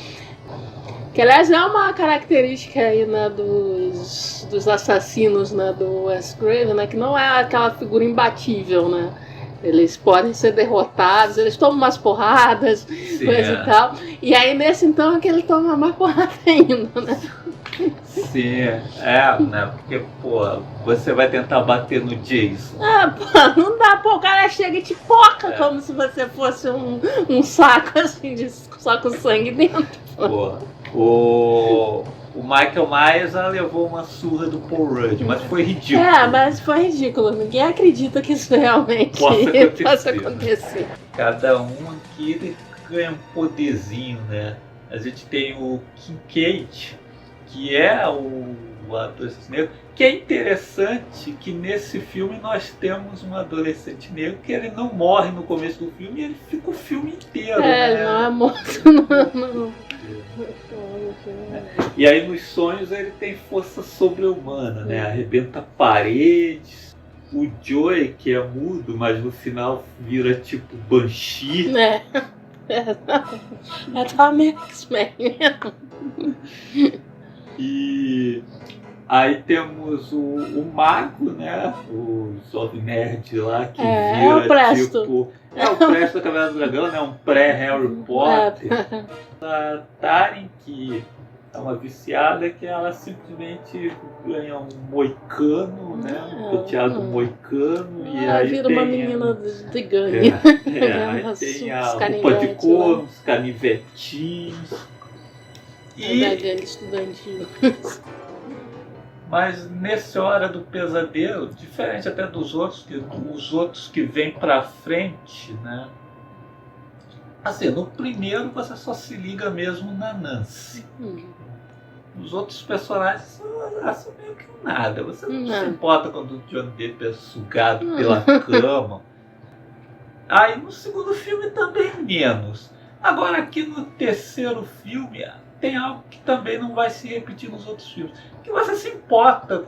que aliás é uma característica aí, né, dos assassinos, né, do Wes Craven, né, que não é aquela figura imbatível, né. Eles podem ser derrotados, eles tomam umas porradas, coisa e tal. E aí nesse então é que ele toma mais porrada ainda, né? Sim, né? Porque, pô, você vai tentar bater no Jason. Pô, não dá, pô, o cara chega e te poca como se você fosse um saco assim, só com sangue dentro. Pô, o Michael Myers levou uma surra do Paul Rudd, mas foi ridículo. Mas foi ridículo. Ninguém acredita que isso realmente possa acontecer. Cada um aqui ganha um poderzinho, né? A gente tem o Kincaid, que é o ator negro, que é interessante que nesse filme nós temos um adolescente negro que ele não morre no começo do filme e ele fica o filme inteiro, né? Não é morto, não. E aí nos sonhos ele tem força sobre-humana, né? Arrebenta paredes. O Joey, que é mudo, mas no final vira tipo Banshee. É Tom X-Men mesmo. E aí temos o Mago, né? O jovem nerd lá que vira o Presto. tipo... o Presto da Caverna do Dragão, né? Um pré-Harry Potter. A Taryn, que é uma viciada, que ela simplesmente ganha um moicano, né? Um penteado moicano. E aí vira tem uma menina de gangue. aí tem a roupa de couro, os canivetinhos. Da gangue estudantil. Mas nessa Hora do Pesadelo, diferente até dos outros, os outros que vêm pra frente, né? Assim, no primeiro você só se liga mesmo na Nancy. Os outros personagens são meio que nada. Você não se importa quando o Johnny Depp é sugado pela cama. Aí no segundo filme também menos. Agora aqui no terceiro filme tem algo que também não vai se repetir nos outros filmes. Que você se importa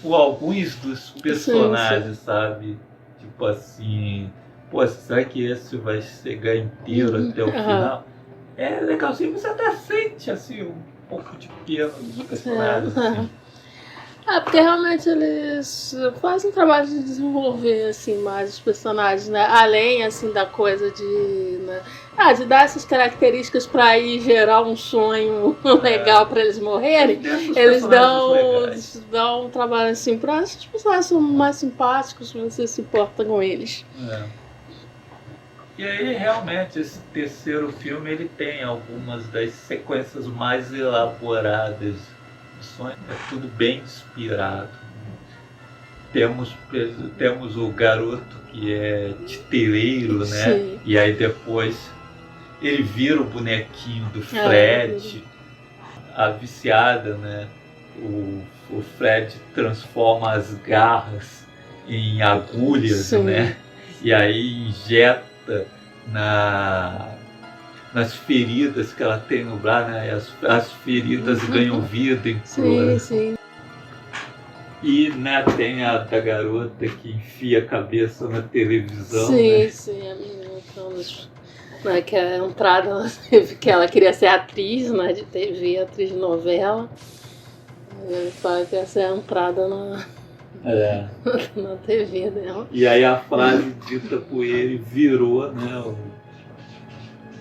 com alguns dos personagens, sabe? Tipo assim... Pô, será que esse vai chegar inteiro até o final? É legalzinho, você até sente assim, um pouco de pena dos personagens. Assim. Porque realmente eles fazem um trabalho de desenvolver assim, mais os personagens, né? Além assim, da coisa de... Né? De dar essas características para aí gerar um sonho legal para eles morrerem. Eles dão um trabalho assim para os personagens são mais simpáticos, você se importa com eles. E aí realmente esse terceiro filme ele tem algumas das sequências mais elaboradas do sonho, é tudo bem inspirado. Temos o garoto que é titereiro, né? Sim. E aí depois ele vira o bonequinho do Fred, a viciada, né? O Fred transforma as garras em agulhas, Sim. né? E aí injeta nas feridas que ela tem no braço, né? As feridas ganham vida em cor. Sim. E né, tem a da garota que enfia a cabeça na televisão. Sim, né? sim, a menina que é entrada, que ela queria ser atriz, né, de TV, atriz de novela. Ele fala que essa é a entrada na TV dela. E aí a frase dita por ele virou, né,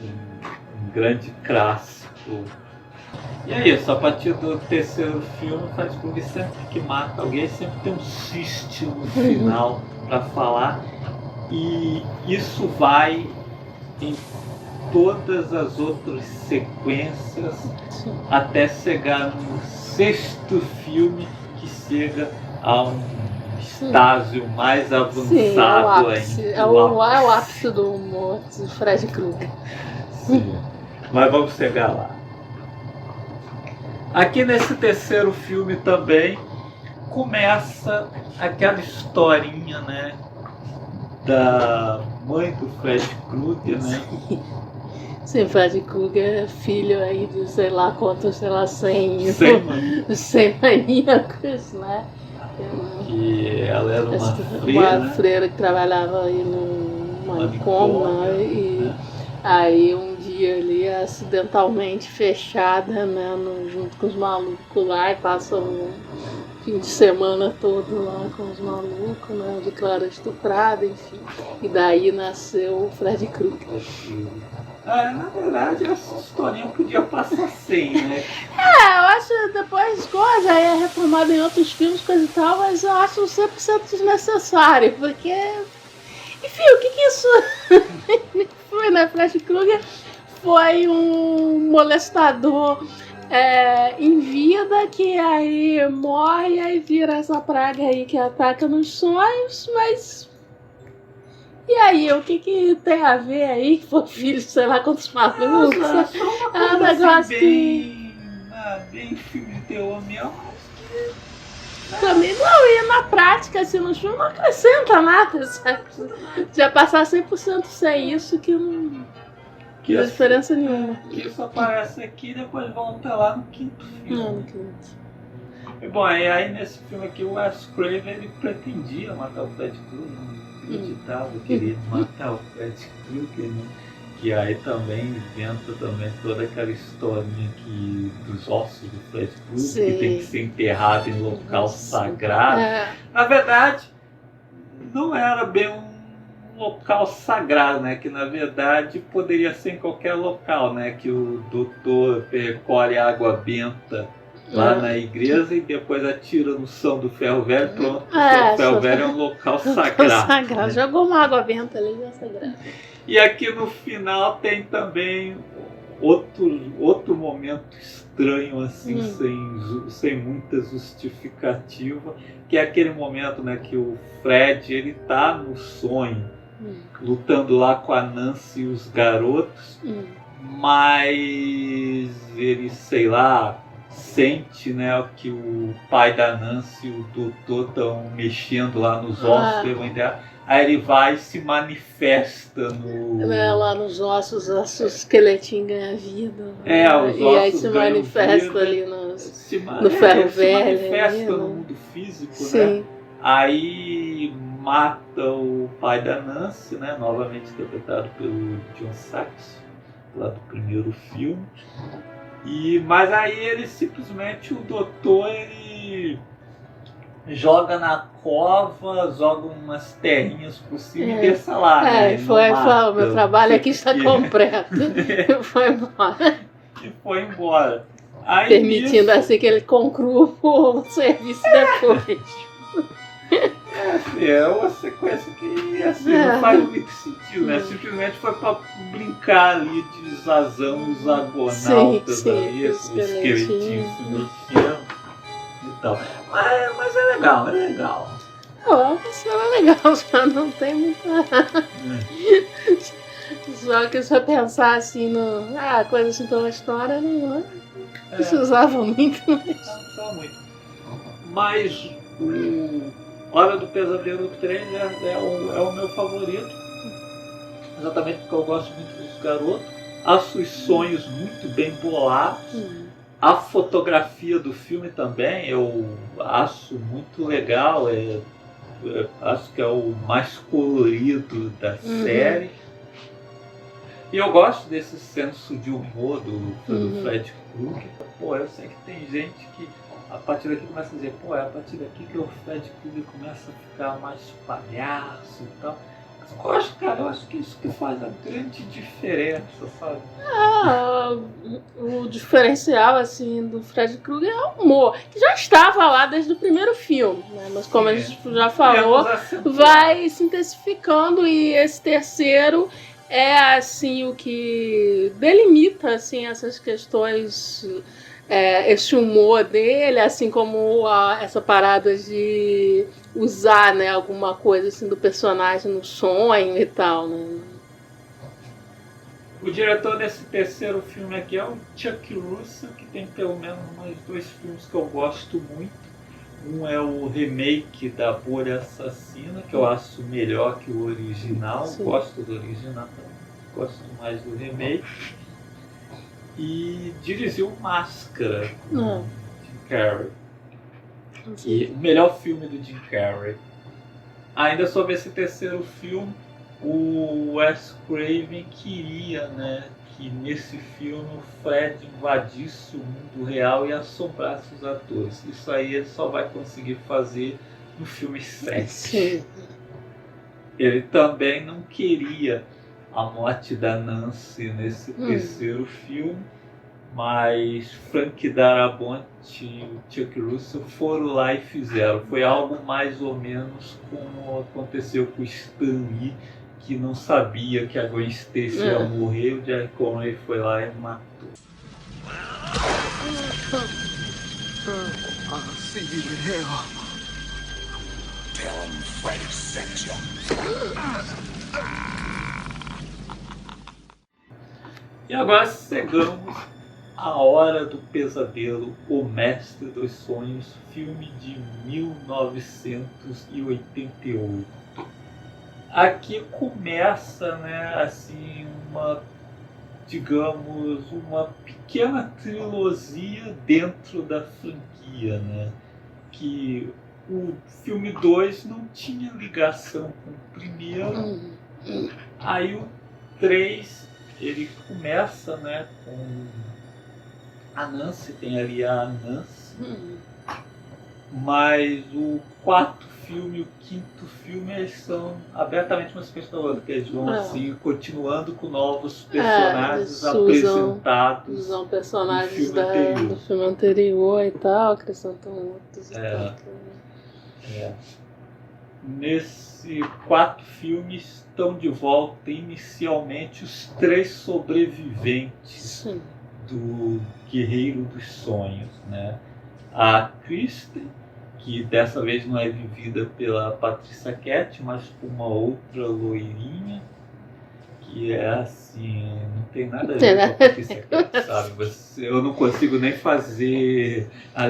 um grande clássico. E é isso, a partir do terceiro filme faz com que sempre que mata alguém sempre tem um xiste no final para falar. E isso vai em todas as outras sequências até chegar no sexto filme, que chega a um estágio mais avançado ainda. É o ápice do humor de Fred Krueger. Sim, mas vamos chegar lá. Aqui nesse terceiro filme também começa aquela historinha, né, da mãe do Fred Krueger, né? Sim, Fred Krueger é filho aí de sei lá quantos, 100 maníacos, né? Que ela era uma freira que trabalhava aí no manicômio, né? E aí um dia ali acidentalmente fechada, né, junto com os malucos lá, e passa um fim de semana todo lá com os malucos, né, declara estuprada, enfim. E daí nasceu o Fred Krueger. Na verdade, essa historinha podia passar sem, né? Eu acho depois coisa é reformado em outros filmes, coisa e tal, mas eu acho 100% desnecessário, porque. Enfim, o que isso foi, né? Fred Krueger foi um molestador em vida que aí morre e aí vira essa praga aí que ataca nos sonhos, mas. E aí, o que tem a ver aí que foi filho, sei lá quantos malucos? É um negócio assim, bem filme de terror mesmo. Também não, e na prática, assim, no filme não acrescenta nada, sabe? Já passar 100% sem isso que não dá diferença nenhuma. Que isso aparece aqui e depois volta lá no quinto filme. Não, no quinto. E bom, e aí nesse filme aqui o Wes Craven ele pretendia matar o Fred Krueger, não acreditava que ele ia matar o Fred Krueger, né? Que aí também inventa também toda aquela historinha dos ossos do Fred Krueger, que tem que ser enterrado em local sagrado. Na verdade, não era bem um local sagrado, né? Que na verdade poderia ser em qualquer local, né? Que o doutor recolhe água benta lá na igreja e depois atira no São do Ferro Velho, pronto. O Ferro Velho é um local sagrado. Né? Jogou uma água benta ali, já é sagrado. E aqui no final tem também outro momento estranho, assim, sem muita justificativa, que é aquele momento, né, que o Fred ele tá no sonho, lutando lá com a Nancy e os garotos, mas ele, sei lá, sente, né, que o pai da Nancy e o doutor estão mexendo lá nos ossos da mãe dela. Aí ele vai e se manifesta lá nos ossos, o esqueletinho ganha vida. Os ossos e aí se manifesta vida, ali no ferro velho. Se manifesta no mundo físico, né? Aí mata o pai da Nancy, né? Novamente interpretado pelo John Saxon, lá do primeiro filme. Mas aí ele simplesmente, o doutor, ele joga na cova, joga umas terrinhas por cima e desce lá, né? O meu trabalho aqui está completo. Foi embora. E foi embora. Aí, permitindo assim que ele conclua o serviço depois. É uma sequência que assim, não faz muito sentido, né? Simplesmente foi para brincar ali de Zazão, os argonautas ali, os esqueletinhos se mexendo e tal. Mas é legal, é legal. Isso é legal, só não tem muita. Só que se eu pensar assim coisa assim pela história, não precisava muito. Não precisava muito. Mas o Hora do Pesadelo 3 é o meu favorito, exatamente porque eu gosto muito dos garotos. Acho os sonhos muito bem bolados. A fotografia do filme também eu acho muito legal. Acho que é o mais colorido da série. E eu gosto desse senso de humor do Fred Krueger. Eu sei que tem gente que a partir daqui começa a dizer, é a partir daqui que o Fred Krueger começa a ficar mais palhaço e tal. Mas eu acho que isso que faz a grande diferença, sabe? O diferencial, assim, do Fred Krueger é o humor, que já estava lá desde o primeiro filme, né? Mas como a gente já falou, vai se intensificando, e esse terceiro é, assim, o que delimita, assim, essas questões... esse humor dele, assim como essa parada de usar, né, alguma coisa assim do personagem no sonho e tal, né? O diretor desse terceiro filme aqui é o Chuck Russell, que tem pelo menos mais 2 filmes que eu gosto muito. Um é o remake da Bolha Assassina, que eu acho melhor que o original. Gosto do original, gosto mais do remake. E dirigiu Máscara com Jim Carrey. O melhor filme do Jim Carrey. Ainda sobre esse terceiro filme, o Wes Craven queria, né, que nesse filme o Fred invadisse o mundo real e assombrasse os atores. Isso aí ele só vai conseguir fazer no filme 7. Ele também não queria a morte da Nancy nesse terceiro filme, mas Frank Darabont e o Chuck Russell foram lá e fizeram. Foi algo mais ou menos como aconteceu com o Stan Lee, que não sabia que a Gwen Stacy ia morrer, o Jerry Conway foi lá e matou. I'll see you in hell. Tell him Freddy sent you. E agora chegamos à Hora do Pesadelo, O Mestre dos Sonhos, filme de 1988. Aqui começa, né, assim, digamos, uma pequena trilogia dentro da franquia, né? Que o filme 2 não tinha ligação com o primeiro, aí o 3 ele começa, né, com a Nancy, tem ali a Nancy, mas o quarto filme e o quinto filme eles são abertamente uma sequência da outra, que eles vão assim, continuando com novos personagens apresentados. Usam personagens filme do filme anterior e tal, acrescentam outros e tal. Nesse quarto filme estão de volta inicialmente os 3 sobreviventes do Guerreiro dos Sonhos, né? A Kristen, que dessa vez não é vivida pela Patricia Cat, mas por uma outra loirinha, que é assim, não tem nada a ver com a Patricia Cat, sabe? Eu não consigo nem fazer a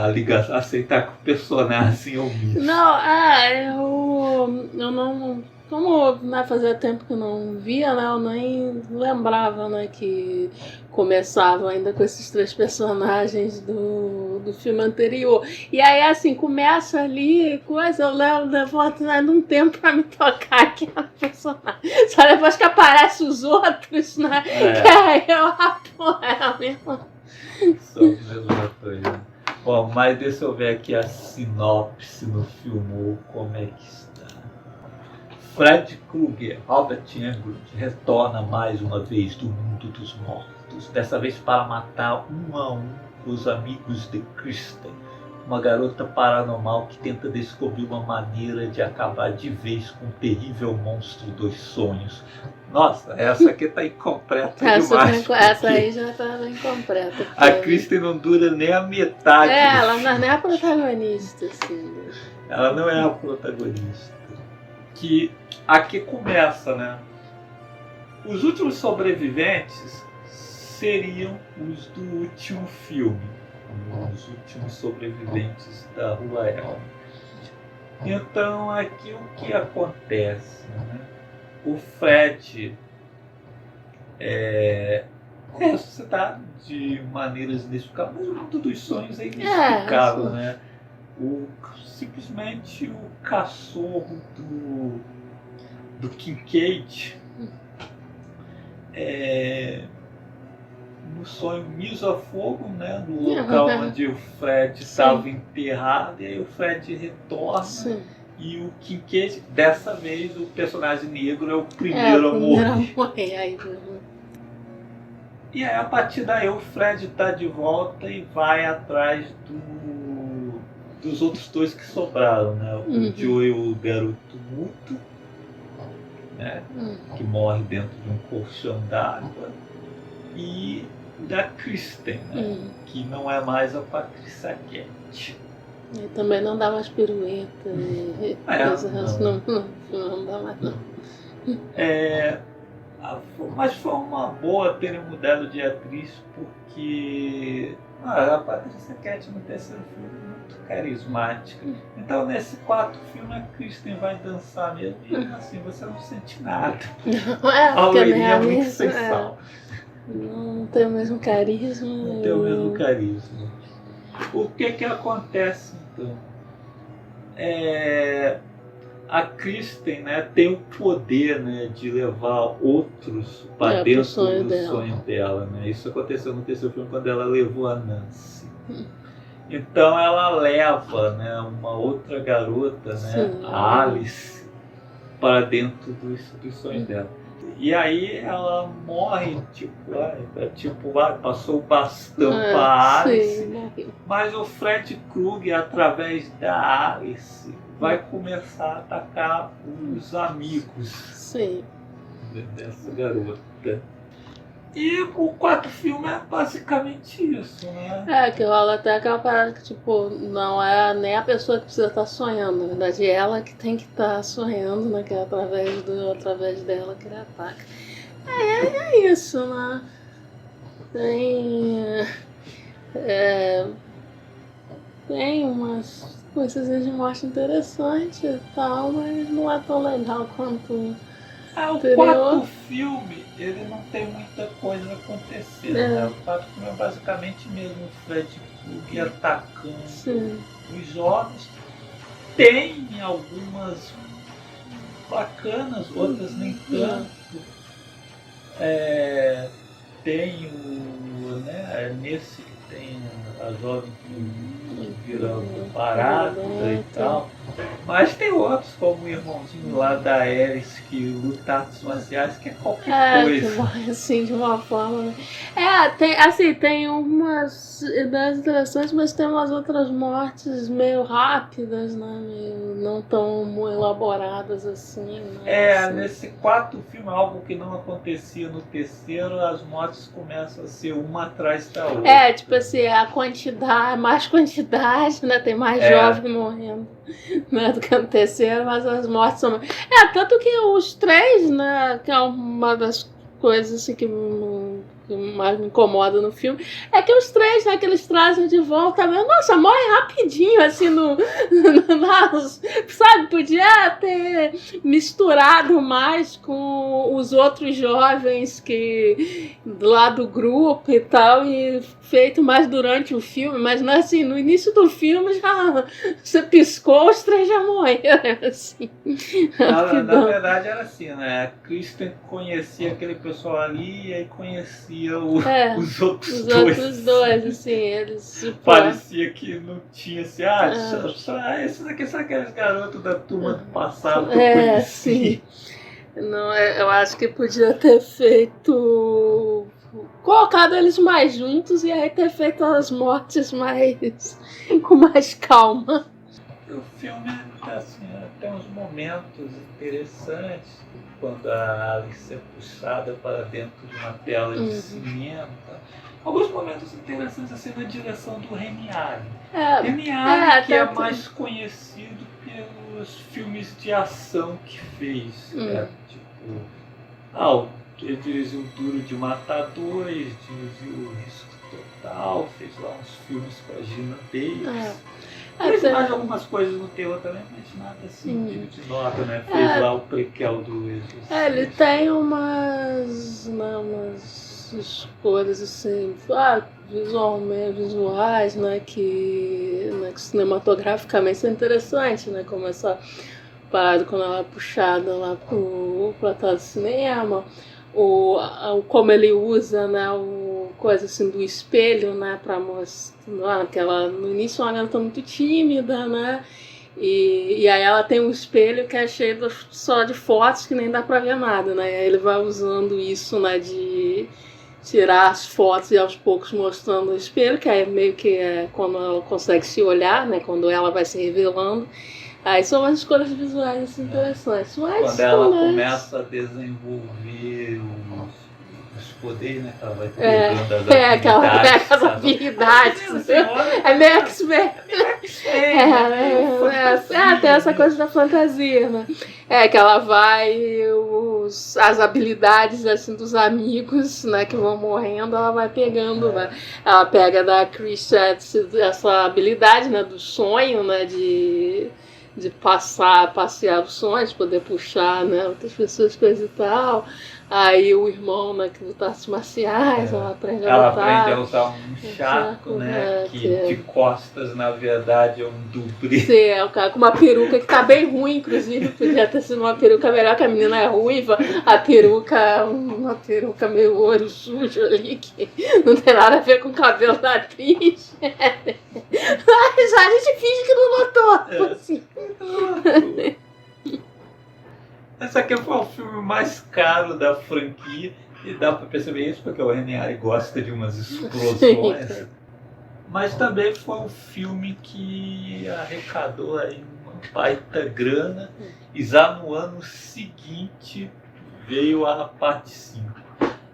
ligação, aceitar que o personagem é o mesmo. Eu não... Como fazia tempo que eu não via, né, eu nem lembrava, né, que começava ainda com esses 3 personagens do filme anterior. E aí, assim, começa ali, eu levo um tempo pra me tocar aquela personagem. Só depois que aparecem os outros, né, que aí eu é a mesma. São os mesmos atores, né? Bom, mas deixa eu ver aqui a sinopse no filme, como é que está. Fred Krueger, Robert Englund, retorna mais uma vez do mundo dos mortos, dessa vez para matar um a um os amigos de Kristen, uma garota paranormal que tenta descobrir uma maneira de acabar de vez com o terrível monstro dos sonhos. Nossa, essa aqui tá incompleta demais. Essa aí já tá bem completa. A Kristen não dura nem a metade. Ela não é a protagonista, assim. Ela não é a protagonista. Que aqui começa, né? Os últimos sobreviventes seriam os do último filme, os últimos sobreviventes da Rua Elm. Então aqui o que acontece, né? O Fred é ressuscitado de maneiras inexplicáveis, mas o mundo dos sonhos é inexplicável, né? Simplesmente o cachorro do Kincaid no sonho misa fogo, né, no local onde o Fred estava enterrado, e aí o Fred retorna e o Kincaid, dessa vez o personagem negro é o primeiro a morrer. E aí a partir daí o Fred está de volta e vai atrás dos outros 2 que sobraram, né? O Joey, o garoto mudo, né? Que morre dentro de um colchão d'água, e da Kristen, né? Que não é mais a Patricia Cat. E também não dá mais pirueta e coisas, não dá mais não. Mas foi uma boa terem mudado de atriz, porque a Patricia Cat no terceiro filme é muito carismática. Então nesse quarto filme a Kristen vai dançar mesmo e assim você não sente nada. A loirinha é muito sensual. Não tem o mesmo carisma. Não tem o mesmo carisma. O que acontece então? A Kristen, né, tem o poder, né, de levar outros para dentro do sonho dela, né? Isso aconteceu no terceiro filme quando ela levou a Nancy. Então ela leva, né, uma outra garota, né, a Alice, para dentro dos sonhos dela. E aí ela morre, passou o bastão para Alice, mas o Fred Krueger, através da Alice, vai começar a atacar os amigos dessa garota. E o quarto filme é basicamente isso, né? Que rola até aquela parada que, tipo, não é nem a pessoa que precisa estar sonhando, na verdade é ela que tem que estar sonhando, né? Que é através dela que ele ataca. É isso, né? Tem umas coisas de morte interessantes e tal, mas não é tão legal quanto o quarto filme, ele não tem muita coisa acontecendo, né? O quarto filme é basicamente mesmo o Fred Krueger atacando os jovens. Tem algumas bacanas, outras nem tanto. Tem nesse que tem a jovem que vira parada e tal. Mas tem outros, como o irmãozinho lá da Ares, que luta artes marciais, que é qualquer coisa. Que morre assim de uma forma. Tem umas ideias interessantes, mas tem umas outras mortes meio rápidas, né? Meio não tão elaboradas assim. Né? Nesse quarto filme, algo que não acontecia no terceiro, as mortes começam a ser uma atrás da outra. Tipo assim, a quantidade, mais quantidade, né? Tem mais jovens morrendo, né, do que no terceiro, mas as mortes são... tanto que os três, né, que é uma das coisas assim, que mais me incomoda no filme, é que os três, né, que eles trazem de volta, nossa, morre rapidinho, assim, sabe, podia ter misturado mais com os outros jovens que lá do grupo e tal, e feito mais durante o filme, mas não, assim, no início do filme já você piscou, os três já morreram, assim. Na verdade era assim, né, a Kristen conhecia aquele pessoal ali e aí conhecia os outros dois, assim, eles... Parecia que não tinha assim, esses aqui são aqueles garotos da turma do passado que eu conheci. Não, eu acho que podia ter colocado eles mais juntos e aí ter feito as mortes com mais calma. O filme tem uns momentos interessantes, quando a Alice é puxada para dentro de uma tela de cinema. Alguns momentos interessantes assim na direção do Remy Allen. Remy Allen, que é mais conhecido pelos filmes de ação que fez. Né? Ele dirigiu Duro de Matar 2, dirigiu Risco Total, fez lá uns filmes com a Gina Davis. Fez mais algumas coisas no terror também, mas nada assim de nota, né? Fez lá o prequel do Exorcista. Ele tem umas escolhas assim, visuais, né? Que cinematograficamente são interessantes, né? Como essa parada quando ela é puxada lá pra trás do cinema. Como ele usa, né, coisa assim do espelho, né, para mostrar que ela no início ela tá muito tímida, né, e aí ela tem um espelho que é cheio só de fotos que nem dá para ver nada, né, e aí ele vai usando isso, né, de tirar as fotos e aos poucos mostrando o espelho, que é meio que quando ela consegue se olhar, né, quando ela vai se revelando. Aí são umas escolhas visuais assim, interessantes. Mas, quando ela começa a desenvolver os poderes, né? Que ela vai pegando as habilidades. É meio X-Men. Tem essa coisa da fantasia, né? Que ela vai... as habilidades assim, dos amigos, né, que vão morrendo, ela vai pegando, né? Ela pega da Christian essa habilidade, né, do sonho, né, de passear os sonhos, poder puxar, né, outras pessoas, coisa e tal. Aí o irmão, né, que luta artes marciais, ela aprende a lutar. Ela aprende a usar um chaco, né, que de costas, na verdade, é um dublê. Sim, é o cara com uma peruca que tá bem ruim, inclusive, podia ter sido uma peruca melhor, que a menina é ruiva, a peruca, uma peruca meio ouro sujo ali, que não tem nada a ver com o cabelo da atriz. Mas a gente finge que não notou. Assim. mais caro da franquia. E dá pra perceber isso porque o Ranieri gosta de umas explosões. Mas também foi um filme que arrecadou aí uma baita grana. E já no ano seguinte veio a parte 5.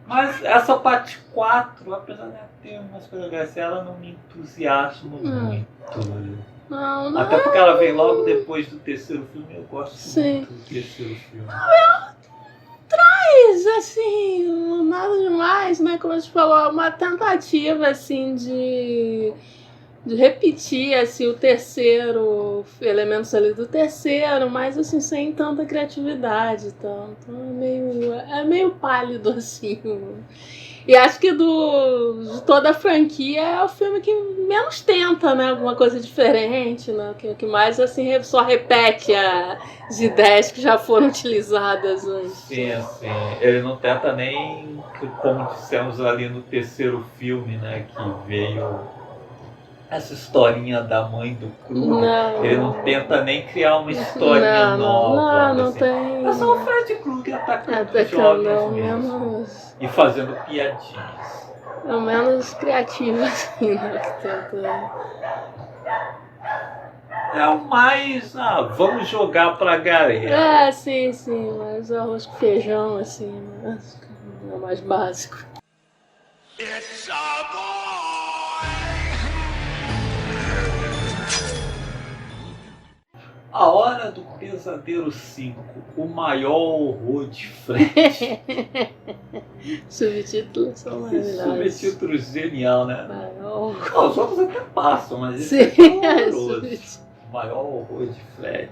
Mas essa parte 4, apesar de ter umas coisas legais, ela não me entusiasma muito. Não. Até porque ela vem logo depois do terceiro filme. Eu gosto muito do terceiro filme. Mas, assim, nada demais, né? Como a gente falou, é uma tentativa, assim, de repetir, assim, o terceiro, elementos ali do terceiro, mas, assim, sem tanta criatividade e tal. Então é meio pálido, assim. E acho que de toda a franquia é o filme que menos tenta, né? Alguma coisa diferente, né? Que mais, assim, só repete as ideias que já foram utilizadas antes. Sim. Ele não tenta nem, como dissemos ali no terceiro filme, né? Que veio essa historinha da mãe do Kruger. Ele não tenta nem criar uma historinha nova. Não assim. tem. É só o Fred Krueger atacando os jovens mesmo. E fazendo piadinhas. É o menos criativo, assim, né? Que tenta. É o mais. Vamos jogar pra galera. Sim, mas arroz com feijão, assim, é o mais básico. It's a boy! A Hora do Pesadelo 5, o maior horror de Fred. Subtítulos são maravilhosos. Subtítulo genial, né? Maior... Os outros até passam, mas esse aqui é horroroso. O maior horror de Fred.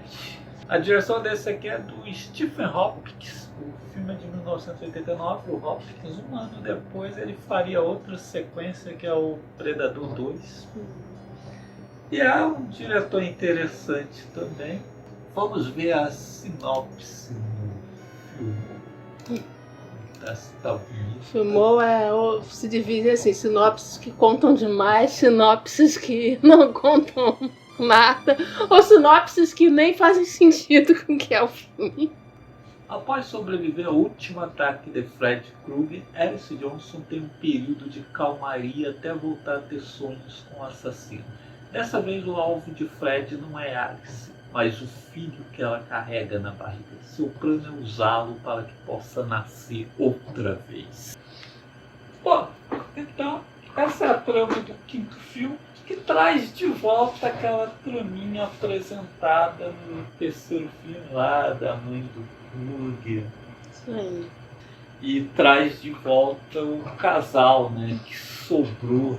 A direção desse aqui é do Stephen Hopkins. O filme é de 1989. O Hopkins, um ano depois, ele faria outra sequência que é o Predador 2. E é um diretor interessante também. Vamos ver a sinopse no filme. Tá bonito. Filmou se divide assim, sinopses que contam demais, sinopses que não contam nada, ou sinopses que nem fazem sentido com o que é o filme. Após sobreviver ao último ataque de Fred Krueger, Alice Johnson tem um período de calmaria até voltar a ter sonhos com o assassino. Dessa vez o alvo de Fred não é Alice, mas o filho que ela carrega na barriga. Seu plano é usá-lo para que possa nascer outra vez. Bom, então essa é a trama do quinto filme, que traz de volta aquela traminha apresentada no terceiro filme lá da mãe do Krueger. Isso aí. E traz de volta o casal, né, que sobrou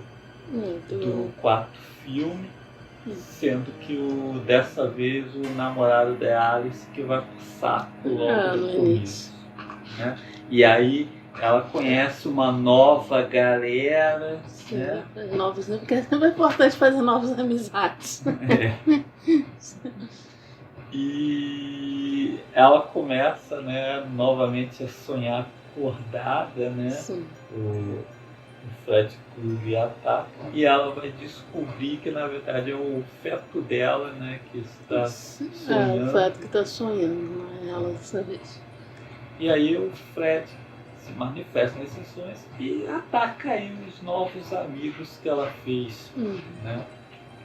do quarto filme, sendo que dessa vez o namorado da Alice que vai pro saco logo no começo, né? E aí ela conhece uma nova galera. Sim, né? Novos, né? Porque é sempre importante fazer novas amizades. E ela começa, né, novamente a sonhar acordada, né? Sim. O Fred Krueger ataca e ela vai descobrir que na verdade é o feto dela, né, que está sonhando. É o feto que está sonhando, não é ela dessa vez. E aí o Fred se manifesta nesses sonhos e ataca aí os novos amigos que ela fez, né?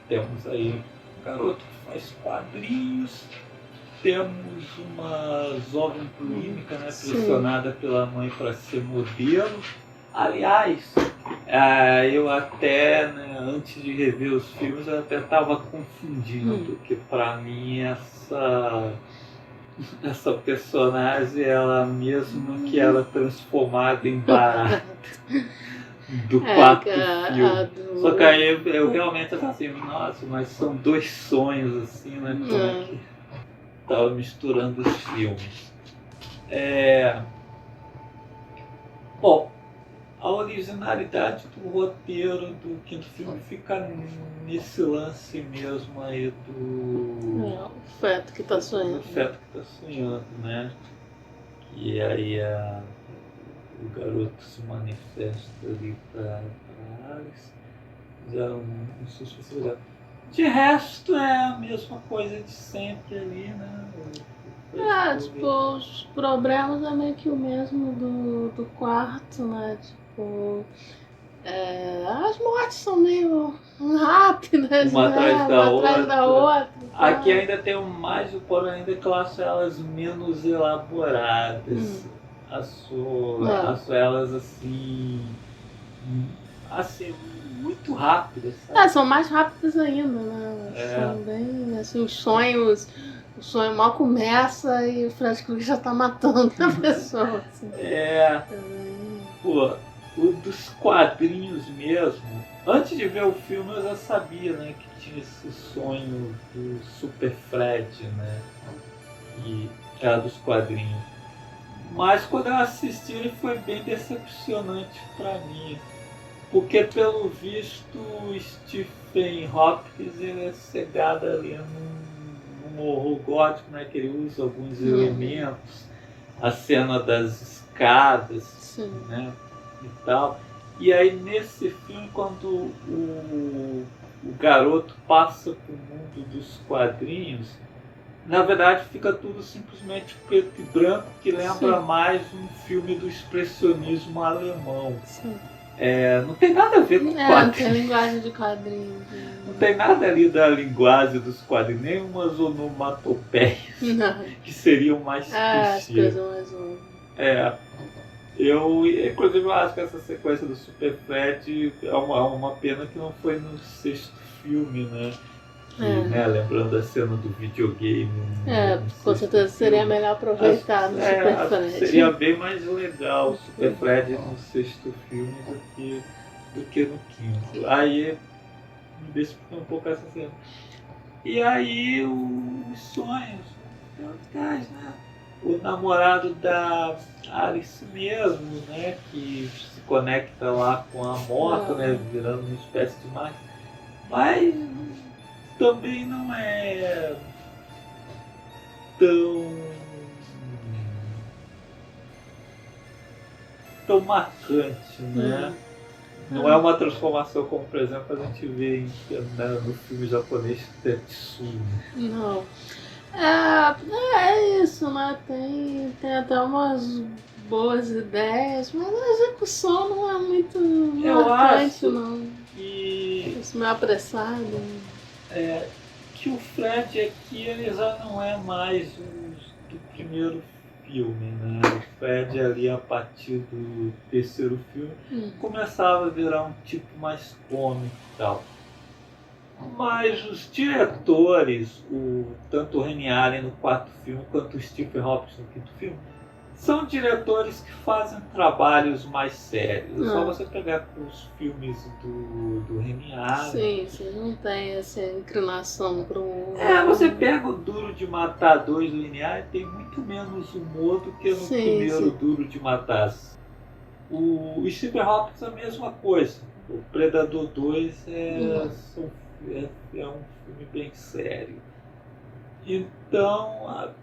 Temos aí um garoto que faz quadrinhos, temos uma jovem clínica, né, pressionada pela mãe para ser modelo. Aliás, eu até, né, antes de rever os filmes, eu até estava confundindo, porque para mim essa personagem, ela mesmo que ela transformada em barata do quarto filme. Só que aí eu realmente assim, nossa, mas são dois sonhos assim, né? Como é que tava misturando os filmes. Bom, a originalidade do roteiro do quinto filme fica nesse lance mesmo aí do... o feto que tá sonhando. O feto que tá sonhando, né? E aí o garoto se manifesta ali pra Alice. Já não sei se você já... De resto é a mesma coisa de sempre ali, né? O Tipo, os problemas é meio que o mesmo do quarto, né? Tipo, as mortes são meio rápidas, Uma né? atrás da Uma atrás da outra. Aqui ainda tem mais o porém ainda que eu acho elas menos elaboradas. Acho elas assim, muito rápidas, sabe? São mais rápidas ainda, né? São bem, assim, os sonhos. O sonho mal começa e o Fred Krueger já tá matando a pessoa. Assim. Pô, o dos quadrinhos mesmo. Antes de ver o filme eu já sabia, né, que tinha esse sonho do Super Fred, né? E era dos quadrinhos. Mas quando eu assisti ele foi bem decepcionante pra mim. Porque pelo visto o Stephen Hopkins ele é cegado ali num horror gótico, né? Que ele usa alguns elementos, a cena das escadas, né? E tal. E aí nesse filme quando o garoto passa pro mundo dos quadrinhos, na verdade fica tudo simplesmente preto e branco, que lembra mais um filme do expressionismo alemão. Não tem nada a ver com quadrinhos. Não tem linguagem de quadrinhos. Não tem nada ali da linguagem dos quadrinhos, nem umas onomatopeias que seriam mais clichês. Inclusive eu acho que essa sequência do Super Fred é uma pena que não foi no sexto filme, né? Né, lembrando a cena do videogame. Com certeza seria melhor aproveitar no Super Fred. Seria bem mais legal o Super Fred no sexto filme do que no quinto. Aí me deixa um pouco essa cena. E aí os sonhos, né? O namorado da Alice mesmo, né? Que se conecta lá com a moto, né? Virando uma espécie de máquina. Mas também não é tão marcante, né? Não é uma transformação como, por exemplo, a gente vê no filme japonês Tetsuo. Não. É isso, né? Tem até umas boas ideias, mas a execução não é muito marcante, não. Isso meio apressado. Que o Fred aqui ele já não é mais do primeiro filme, né? O Fred ali a partir do terceiro filme começava a virar um tipo mais cômico e tal. Mas os diretores, tanto o Renny Allen no quarto filme quanto o Stephen Hopkins no quinto filme, são diretores que fazem trabalhos mais sérios. É só você pegar os filmes do Renny Allen. Sim, não tem essa inclinação para um... Você pega o Duro de Matar 2 linear e tem muito menos humor do que no primeiro Duro de Matar. O Stephen Hopkins é a mesma coisa. O Predador 2 é um filme bem sério. Então,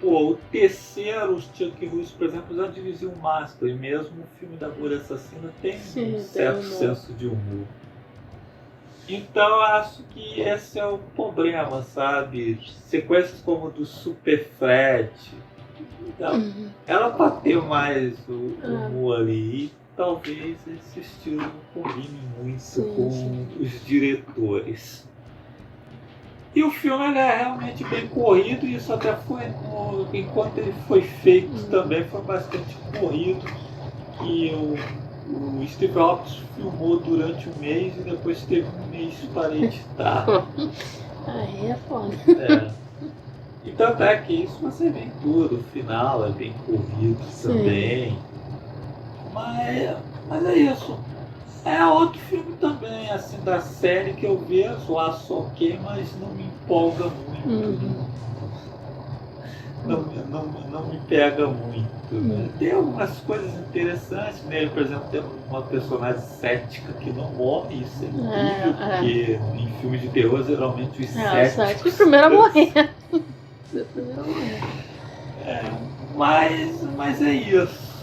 o terceiro, os Chuck Ruiz, por exemplo, já dividiu o Máscara. E mesmo o filme da Mulher Assassina tem um certo senso de humor. Então, eu acho que esse é o problema, sabe? Sequências como do Super Fred. Então, ela bateu mais o humor ali. E talvez esse estilo não combine muito com os diretores. E o filme ele é realmente bem corrido, e isso até foi, enquanto ele foi feito também foi bastante corrido. E o Steve Hopkins filmou durante um mês e depois teve um mês para editar. Aí é foda. E tanto é que isso você vê em tudo, o final é bem corrido também. Mas é isso. É outro filme também, assim, da série que eu vejo, acho ok, mas não me empolga muito. Não me pega muito. Né? Tem algumas coisas interessantes nele, por exemplo, tem uma personagem cética que não morre, isso é incrível, porque em filmes de terror, geralmente os céticos... o primeiro a morrer. Mas é isso.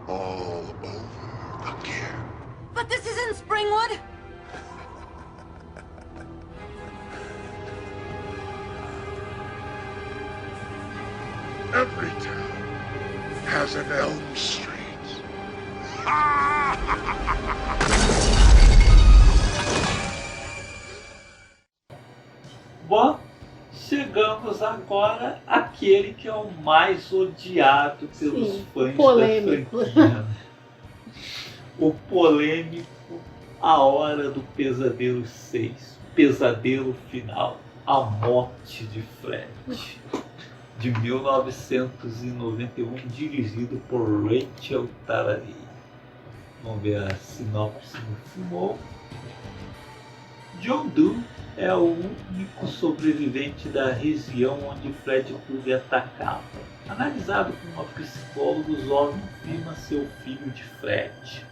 All over again. But this isn't Springwood! Every town has an Elm Street. Bom, chegamos agora àquele que é o mais odiado pelos fãs polêmico. da franquia. O polêmico A Hora do Pesadelo 6. Pesadelo Final. A Morte de Fred. De 1991, dirigido por Rachel Talalay. Vamos ver a sinopse do filme. John Doe é o único sobrevivente da região onde Fred Krueger atacava. Analisado por uma psicóloga, o jovem firma seu filho de Fred.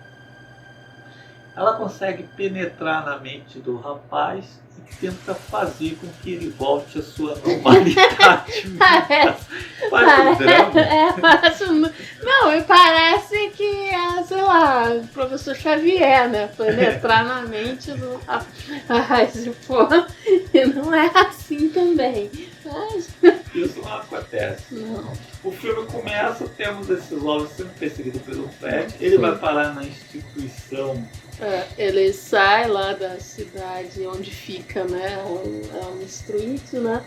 Ela consegue penetrar na mente do rapaz e tenta fazer com que ele volte à sua normalidade. Faz um drama. Não, parece que é, sei lá, o professor Xavier, né? Penetrar na mente do rapaz. E não é assim também. Mas... Isso não acontece. Não. O filme começa, temos esse jovem sendo perseguido pelo Fred. Ele vai parar na instituição. Ele sai lá da cidade onde fica, né, Elm Street, né,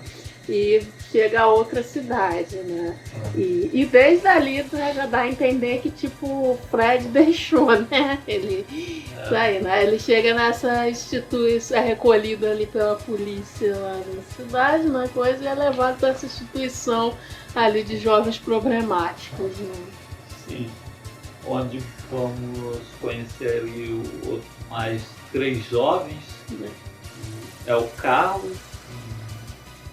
e chega a outra cidade, né, e desde ali já dá a entender que, tipo, o Fred deixou, né, ele sai, né, ele chega nessa instituição, é recolhido ali pela polícia lá na cidade, né, coisa, e é levado para essa instituição ali de jovens problemáticos, né. Sim. Onde vamos conhecer ali mais 3 jovens. É o Carlos,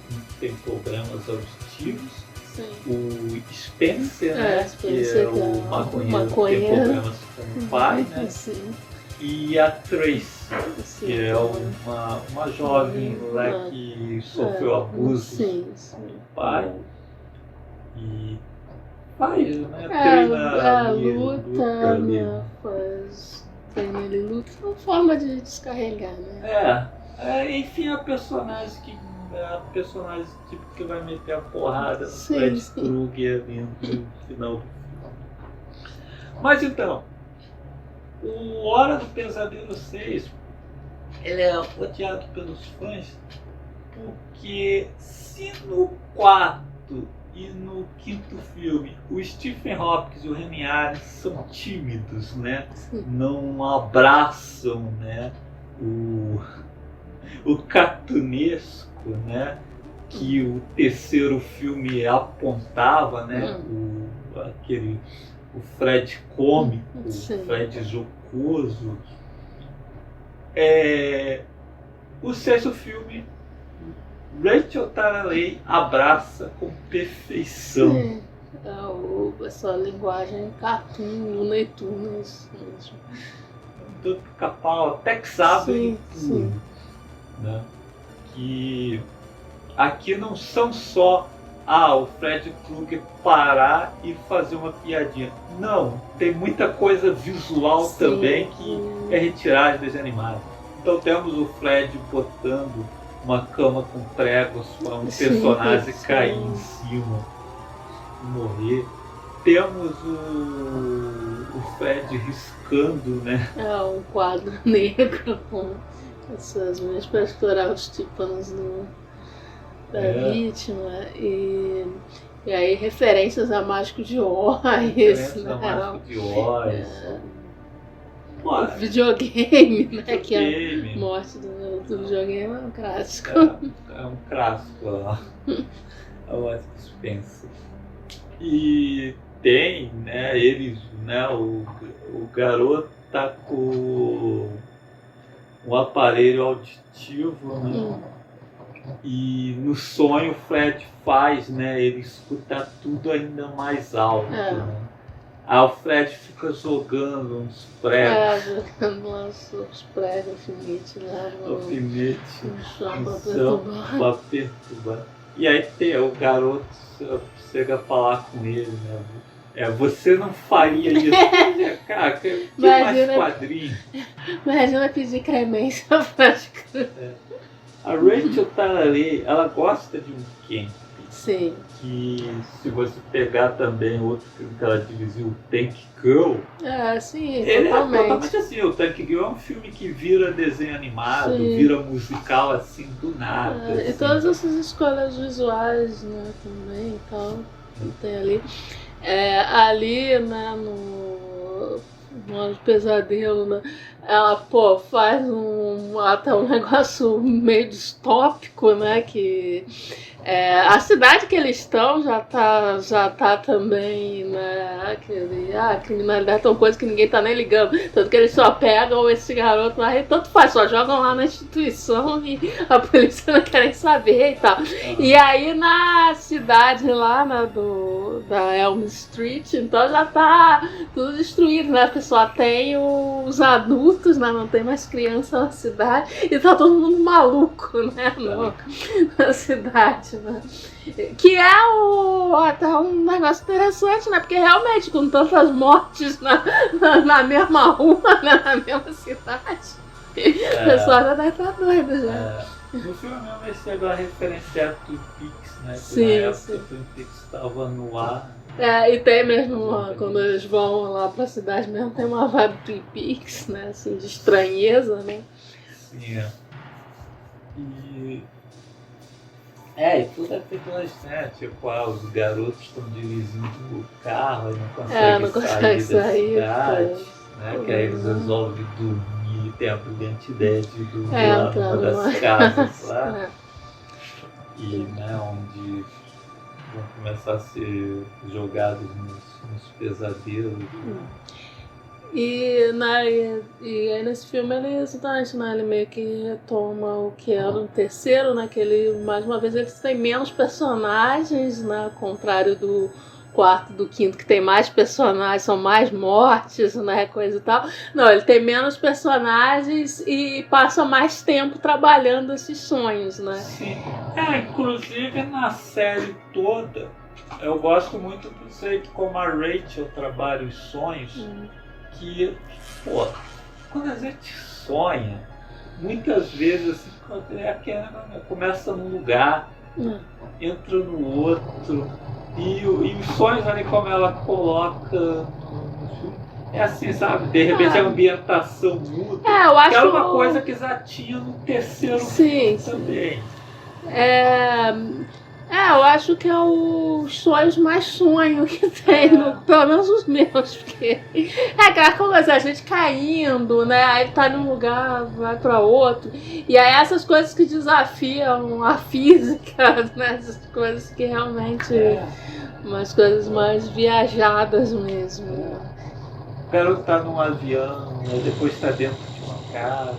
que tem problemas auditivos. Sim. O Spencer, né? Spencer, que é o maconheiro que tem problemas com o pai, né? Sim. E a Trace, Sim, que é uma jovem lá que sofreu abusos do pai. E faz, né? Treina luta, né? Treina ali, luta. É uma forma de descarregar, né? Enfim, a personagem tipo que vai meter a porrada no Fred Krueger no final do filme. Mas então, o Hora do Pesadelo 6, ele é odiado pelos fãs porque se no quarto e no quinto filme, o Stephen Hopkins e o Remy Allen são tímidos, né? Não abraçam, né? O cartunesco, né? Que o terceiro filme apontava, né? O Fred cômico, o Fred jocoso. O sexto filme, Rachel Talalay abraça com perfeição. Essa linguagem cartoon, Looney Tunes mesmo. Do Pica-Pau, até que sabe tudo, né? Que aqui não são só o Fred Krueger parar e fazer uma piadinha. Não, tem muita coisa visual também que é retirada de desenho animado. Então temos o Fred botando uma cama com pregos para um personagem cair em cima e morrer. Temos o Fred riscando, né? Um quadro negro com essas minhas para estourar os tímpanos da vítima. E aí referências a Mágico de Oz. Referências a Mágico de Oz. Videogame, né? Que a morte do videogame é um clássico. É um clássico, eu acho que Spencer. E tem, né, eles, né, o garoto tá com um aparelho auditivo, né? E no sonho o Fred faz, né, ele escuta tudo ainda mais alto, né? Aí o Fred fica jogando uns pregos. Jogando uns pregos, alfinete lá no chão pra perturbar. E aí o garoto chega a falar com ele, né? Você não faria isso. Cara, que mais quadrinho. Imagina pedir cremência pra A Rachel Talalay, ela gosta de um camp. Sim. Que se você pegar também outro filme que ela dirigiu, o Tank Girl, Sim, ele é totalmente. totalmente assim. O Tank Girl é um filme que vira desenho animado, Sim. vira musical assim do nada. E assim. todas essas escolhas visuais, né, também e tal, que tem ali. Ali, né, no Hora do Pesadelo, né, ela, faz até um negócio meio distópico, né, que a cidade que eles estão já tá também, né, criminalidade é tão coisa que ninguém tá nem ligando, tanto que eles só pegam esse garoto lá e tanto faz, só jogam lá na instituição e a polícia não quer nem saber e tal. E aí na cidade lá, né, da Elm Street, então já tá tudo destruído, né, porque só tem os adultos, né, não tem mais criança na cidade e tá todo mundo maluco, né, na cidade. Né? Que é até um negócio interessante, né? Porque realmente, com tantas mortes na mesma rua, né? Na mesma cidade, o pessoal já deve estar doido já. No filme mesmo eles chegam a referenciar Twin Peaks, né? Que Sim, na época sim. Twin Peaks estava no ar. E tem mesmo, quando eles vão lá pra cidade mesmo, tem uma vibe Twin Peaks, né? Assim, de estranheza, né? Sim, E tudo é feito nas né? Tipo, os garotos estão dirigindo o carro e não conseguem sair da cidade, né? Que aí eles resolvem dormir e tem a brilhante ideia de dormir lá numa das casas lá. E, né, onde vão começar a ser jogados nos pesadelos. E aí nesse filme ele exatamente, né, ele meio que retoma o que era o terceiro, né, que ele, mais uma vez, eles têm menos personagens, né, ao contrário do quarto, do quinto, que tem mais personagens, são mais mortes, né, coisa e tal. Não, ele tem menos personagens e passa mais tempo trabalhando esses sonhos, né. Sim, inclusive na série toda, eu gosto muito do jeito como a Rachel trabalha os sonhos. Que, quando a gente sonha, muitas vezes assim, começa num lugar, entra no outro, e os sonhos ali como ela coloca, é assim, sabe? De repente a ambientação muda, eu acho que era uma coisa que já tinha no terceiro filme também. Eu acho que é os sonhos mais sonho que tem, pelo menos os meus, porque aquela coisa, a gente caindo, né, aí tá num lugar, vai pra outro, e aí essas coisas que desafiam a física, né, essas coisas que realmente, umas coisas mais viajadas mesmo. O garoto tá num avião, depois tá dentro de uma casa.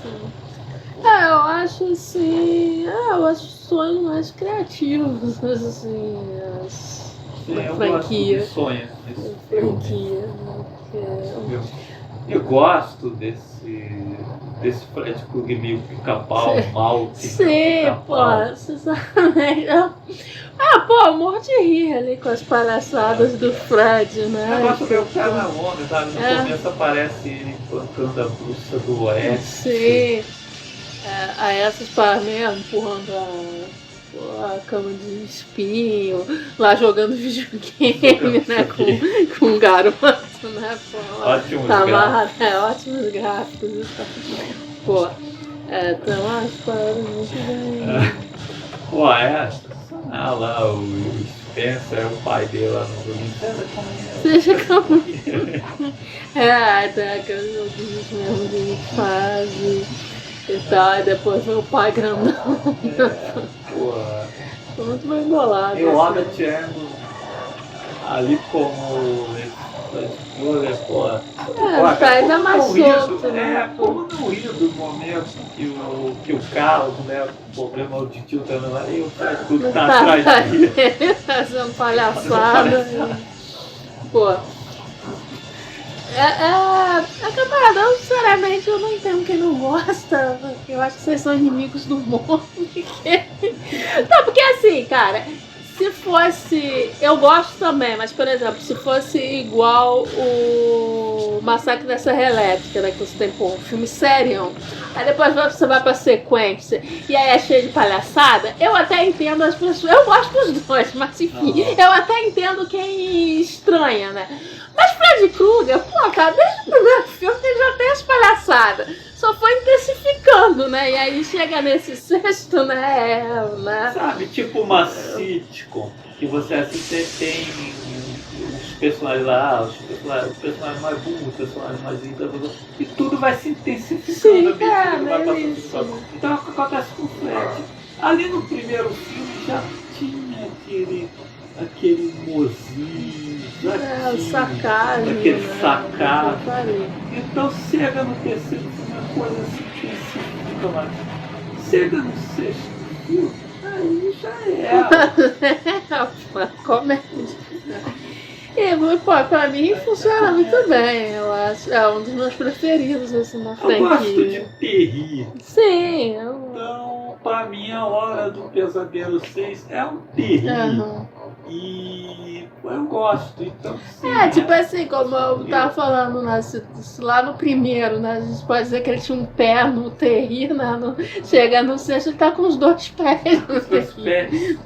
Sim. Eu acho assim, eu acho sonhos mais criativos, assim, eu franquia. Gosto de sonhos nesse franquia, filme. Eu gosto desse Fred Krueger meio pica-pau, mal. Sim, sinceramente. Eu morro de rir ali com as palhaçadas do Fred, né? Eu gosto de ver o cara na onda, sabe? No começo aparece ele plantando a bruxa do oeste. Sim. Aí essas paradas empurrando a cama de espinho, lá jogando videogame, né? Com um garoto, né? Ótimos gráficos. Ótimos gráficos. Tem umas paradas muito bem. Lá o Spencer, o pai dele lá no domingo. Seja como. Tem aqueles joguinhos mesmo de fase. E tal, e depois foi o pai grandão. Foi muito bem bolado. E o Robert Englund ali como tá ainda mais solto, como não rir do momento que o carro, né, com problema auditivo tá lá e o Fred tá atrás dele. Fazendo palhaçada. Camarada, eu sinceramente eu não entendo quem não gosta, porque eu acho que vocês são inimigos do humor. Não, porque assim, cara, Se fosse... Eu gosto também, mas, por exemplo, se fosse igual o Massacre da Serra Elétrica, né? Que você tem, pô, um filme sério. Aí depois você vai pra sequência e aí é cheio de palhaçada. Eu até entendo as pessoas... Eu gosto dos dois, mas enfim. Eu até entendo quem estranha, né? Mas Freddy Krueger, pô, cara, desde o primeiro filme ele já tem as palhaçadas. Só foi intensificando, né? E aí chega nesse sexto, né? Sabe, tipo uma sitcom, que você assiste tem os personagens lá, os personagens mais burros, os personagens mais irritantes, e tudo vai se intensificando à medida que vai passando os próximos. Então é o que acontece com o Fred. Ali no primeiro filme já tinha aquele humorzinho, o sacagem, aquele né? sacagem. Então chega no terceiro filme, a coisa se intensifica mais. Chega no sexto filme, aí já é. Comédia. E, pô, pra mim funciona muito bem. Eu acho. É um dos meus preferidos, assim, na franquia. Eu gosto de terrir. Sim. Então, pra mim, a Hora do Pesadelo 6 é um terrir. E eu gosto. Então, sim, tipo assim, como eu tava falando, né, lá no primeiro, né, a gente pode dizer que ele tinha um pé no terrir, né, chega no sexto, ele tá com os dois pés no terrir.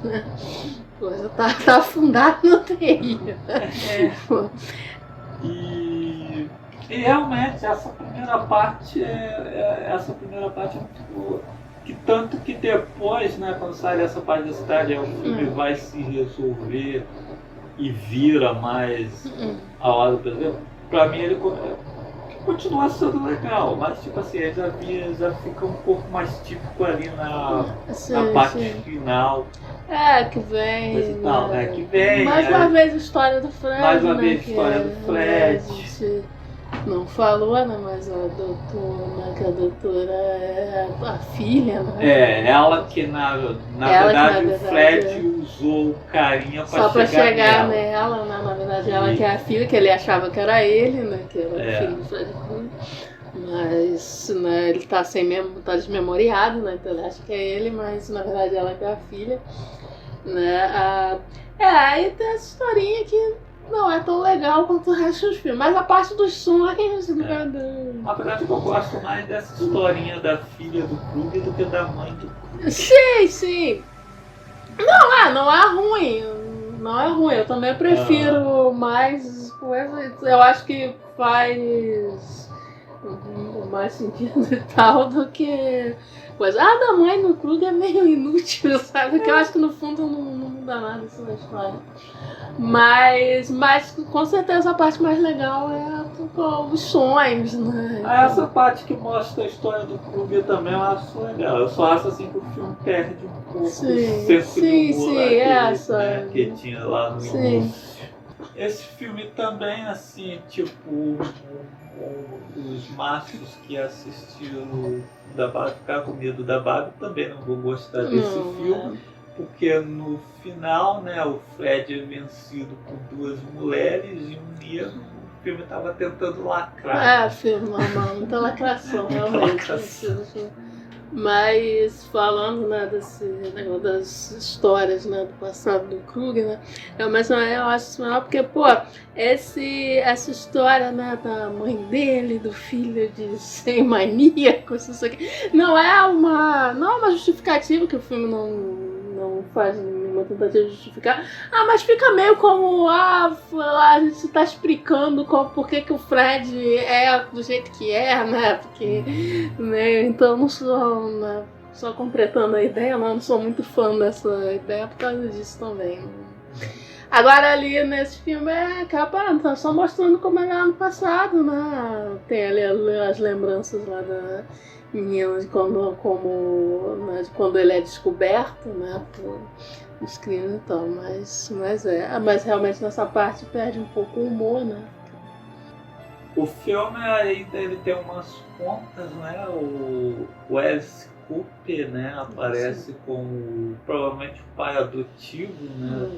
Coisa tá afundado no terrir. E realmente essa primeira parte é muito boa. Que tanto que depois, né, quando sai dessa parte da cidade, o filme vai se resolver e vira mais a Hora do Pesadelo. Pra mim ele continua sendo legal, mas tipo assim, já fica um pouco mais típico ali na parte final. Que vem. Que vem. Mais uma vez a história do Fred. Mais uma vez a história do Fred. A gente não falou, né? Mas a doutora é a filha, né? Ela que na verdade o Fred usou o carinha só pra chegar nela, né? Na verdade, ela que é a filha, que ele achava que era ele, né? Que era o filho do Fred Krueger. Mas, né, ele tá tá desmemoriado, né? Então ele acha que é ele, mas na verdade ela que é a filha. Né? Aí tem essa historinha que não é tão legal quanto o resto dos filmes. Mas a parte dos sonhos, Na verdade eu gosto mais dessa historinha da filha do Krueger do que da mãe do Krueger. Sim. Não é ruim. Não é ruim. Eu também prefiro mais coisas. Eu acho que faz mais sentido e tal do que coisa. Da mãe no Krueger é meio inútil, sabe? Porque eu acho que no fundo não muda nada isso na história. Mas com certeza a parte mais legal é os sonhos, né? Essa parte que mostra a história do Krueger também eu acho legal. Eu só acho assim que o filme perde um pouco o senso de humor que tinha lá no início. Esse filme também, assim, tipo, os machos que assistiram da Barbie ficar com medo da Barbie também não vão gostar desse filme. Porque no final, né, o Fred é vencido por duas mulheres e um negro. O filme estava tentando lacrar. Filme, muita lacração, realmente. Mas falando, né, desse negócio das histórias, né, do passado do Krueger, né, mas eu acho isso melhor porque, pô, essa história, né, da mãe dele, do filho de 100 maníacos, isso aqui, não é uma justificativa que o filme não faz nenhuma tentativa de justificar. Mas fica meio como, a gente tá explicando por que o Fred é do jeito que é, né? Porque, né, então não sou, né, só completando a ideia, não sou muito fã dessa ideia por causa disso também. Agora ali nesse filme tá só mostrando como era no passado, né? Tem ali as lembranças lá da menina de quando ele é descoberto, né? Os crimes e tal, mas realmente nessa parte perde um pouco o humor, né? O filme ainda ele tem umas pontas, né? O Alice Cooper, né, aparece como provavelmente o pai adotivo, né,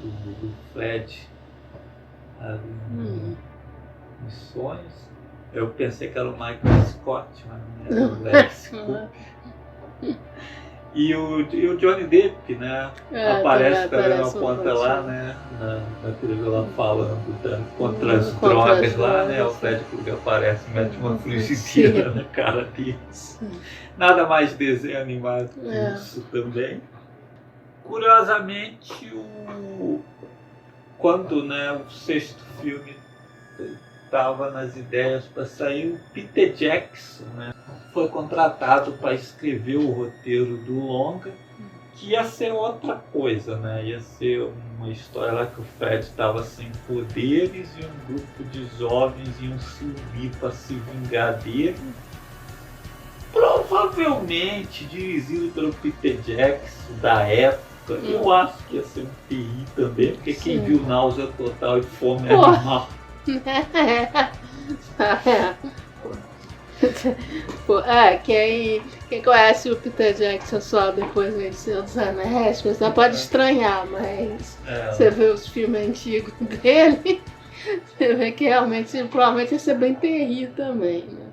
do Fred nos sonhos. Eu pensei que era o Michael Scott, mas não era o Alice Cooper. E o Johnny Depp, né? Aparece também uma ponta lá, né? Na TV lá falando contra as drogas lá, né? O Fred Krueger aparece, mete uma frigideira na cara dele. Nada mais desenho animado que isso também. Curiosamente, quando, né, o sexto filme estava nas ideias para sair, o Peter Jackson, né, foi contratado para escrever o roteiro do longa, que ia ser outra coisa, né? Ia ser uma história lá que o Fred estava sem poderes e um grupo de jovens iam se unir para se vingar dele. Provavelmente dirigido pelo Peter Jackson da época. Eu acho que ia ser um TI também, porque quem viu Náusea Total e Fome Animal. Quem conhece o Peter Jackson só depois de Senhor dos Anéis, você pode estranhar, mas você vê os filmes antigos dele, você vê que realmente provavelmente ia ser bem terrível também, né?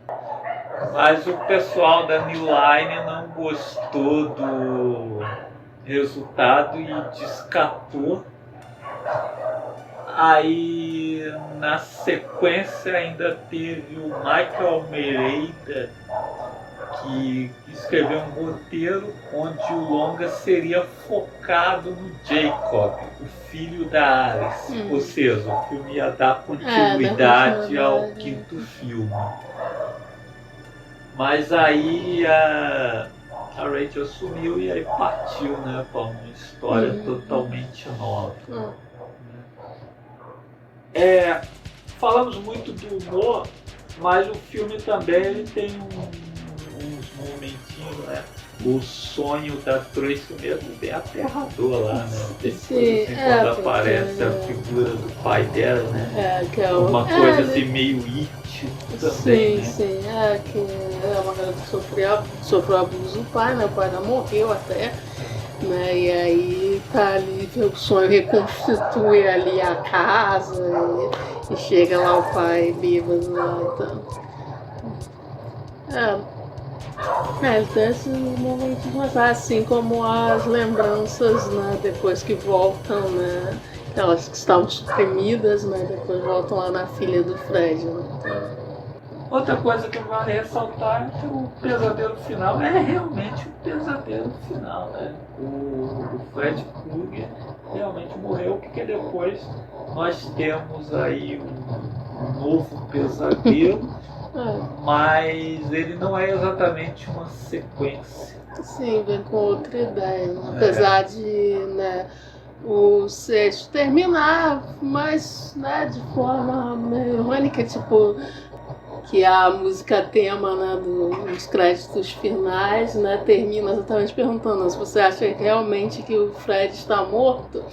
Mas o pessoal da New Line não gostou do resultado e descartou. Aí na sequência ainda teve o Michael Almeida, que escreveu um roteiro onde o longa seria focado no Jacob, o filho da Alice. Ou seja, o filme ia dar continuidade ao quinto filme. Mas aí a Rachel assumiu e aí partiu, né, para uma história totalmente nova. Falamos muito do humor, mas o filme também ele tem uns momentinhos, né? O sonho da Tracy mesmo bem aterrador lá, né? Tem coisa assim, quando aparece a figura do pai dela, né? Que é uma coisa assim meio it também, sim, né? Que é uma galera que sofreu abuso do pai, né? O pai já morreu até. Né? E aí tá ali, o sonho reconstitui ali a casa e chega lá o pai bêbado lá, então. Ele tem esses momentos, mas assim como as lembranças, né, depois que voltam, né, elas que estavam suprimidas, né, depois voltam lá na filha do Fred, né, então. Outra coisa que vale ressaltar é que o pesadelo final é realmente um pesadelo final, né? O Fred Krueger realmente morreu porque depois nós temos aí um novo pesadelo, mas ele não é exatamente uma sequência. Sim, vem com outra ideia, né? Apesar de, né, o sexto terminar, mas, né, de forma meio irônica, tipo, que a música tema, né, dos créditos finais, né, termina exatamente perguntando se você acha realmente que o Fred está morto,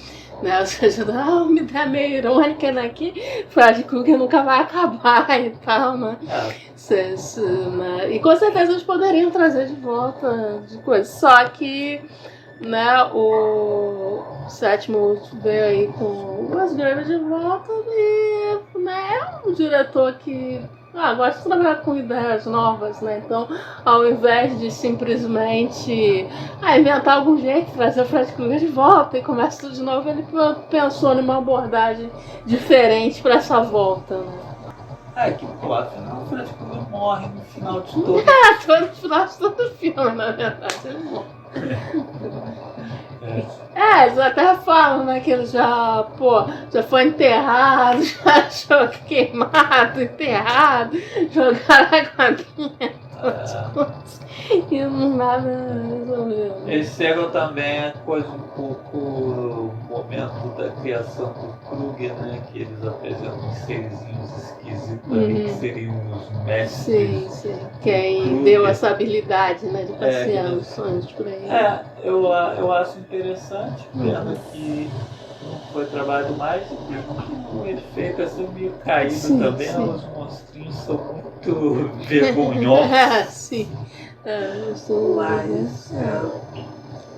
né, ou seja, uma ideia meio irônica, né, que Fred Krueger nunca vai acabar e tal, né. Né, e com certeza eles poderiam trazer de volta de coisa, só que, né, o sétimo veio aí com o Wes Craven de volta e, né, é um diretor que gosta de trabalhar com ideias novas, né? Então, ao invés de simplesmente inventar algum jeito, trazer o Fred Krueger de volta e começa tudo de novo, ele pensou numa abordagem diferente para essa volta, né? Que afinal o Fred Krueger morre no final de todo. No final de todo filme, na verdade, ele morre. Eles até falam, né, que ele já foi enterrado, já achou queimado, enterrado, jogaram água dentro, e não nada resolveu. Eles chegam também a coisa um pouco o momento da criação do Krueger, né, que eles apresentam uns serizinhos esquisitos ali, que seriam os mestres. Sim, quem deu essa habilidade, né, de passear os sonhos por aí. Eu acho interessante, pena que não foi trabalhado mais, e que o efeito assim meio caído também, os monstrinhos são muito vergonhosos.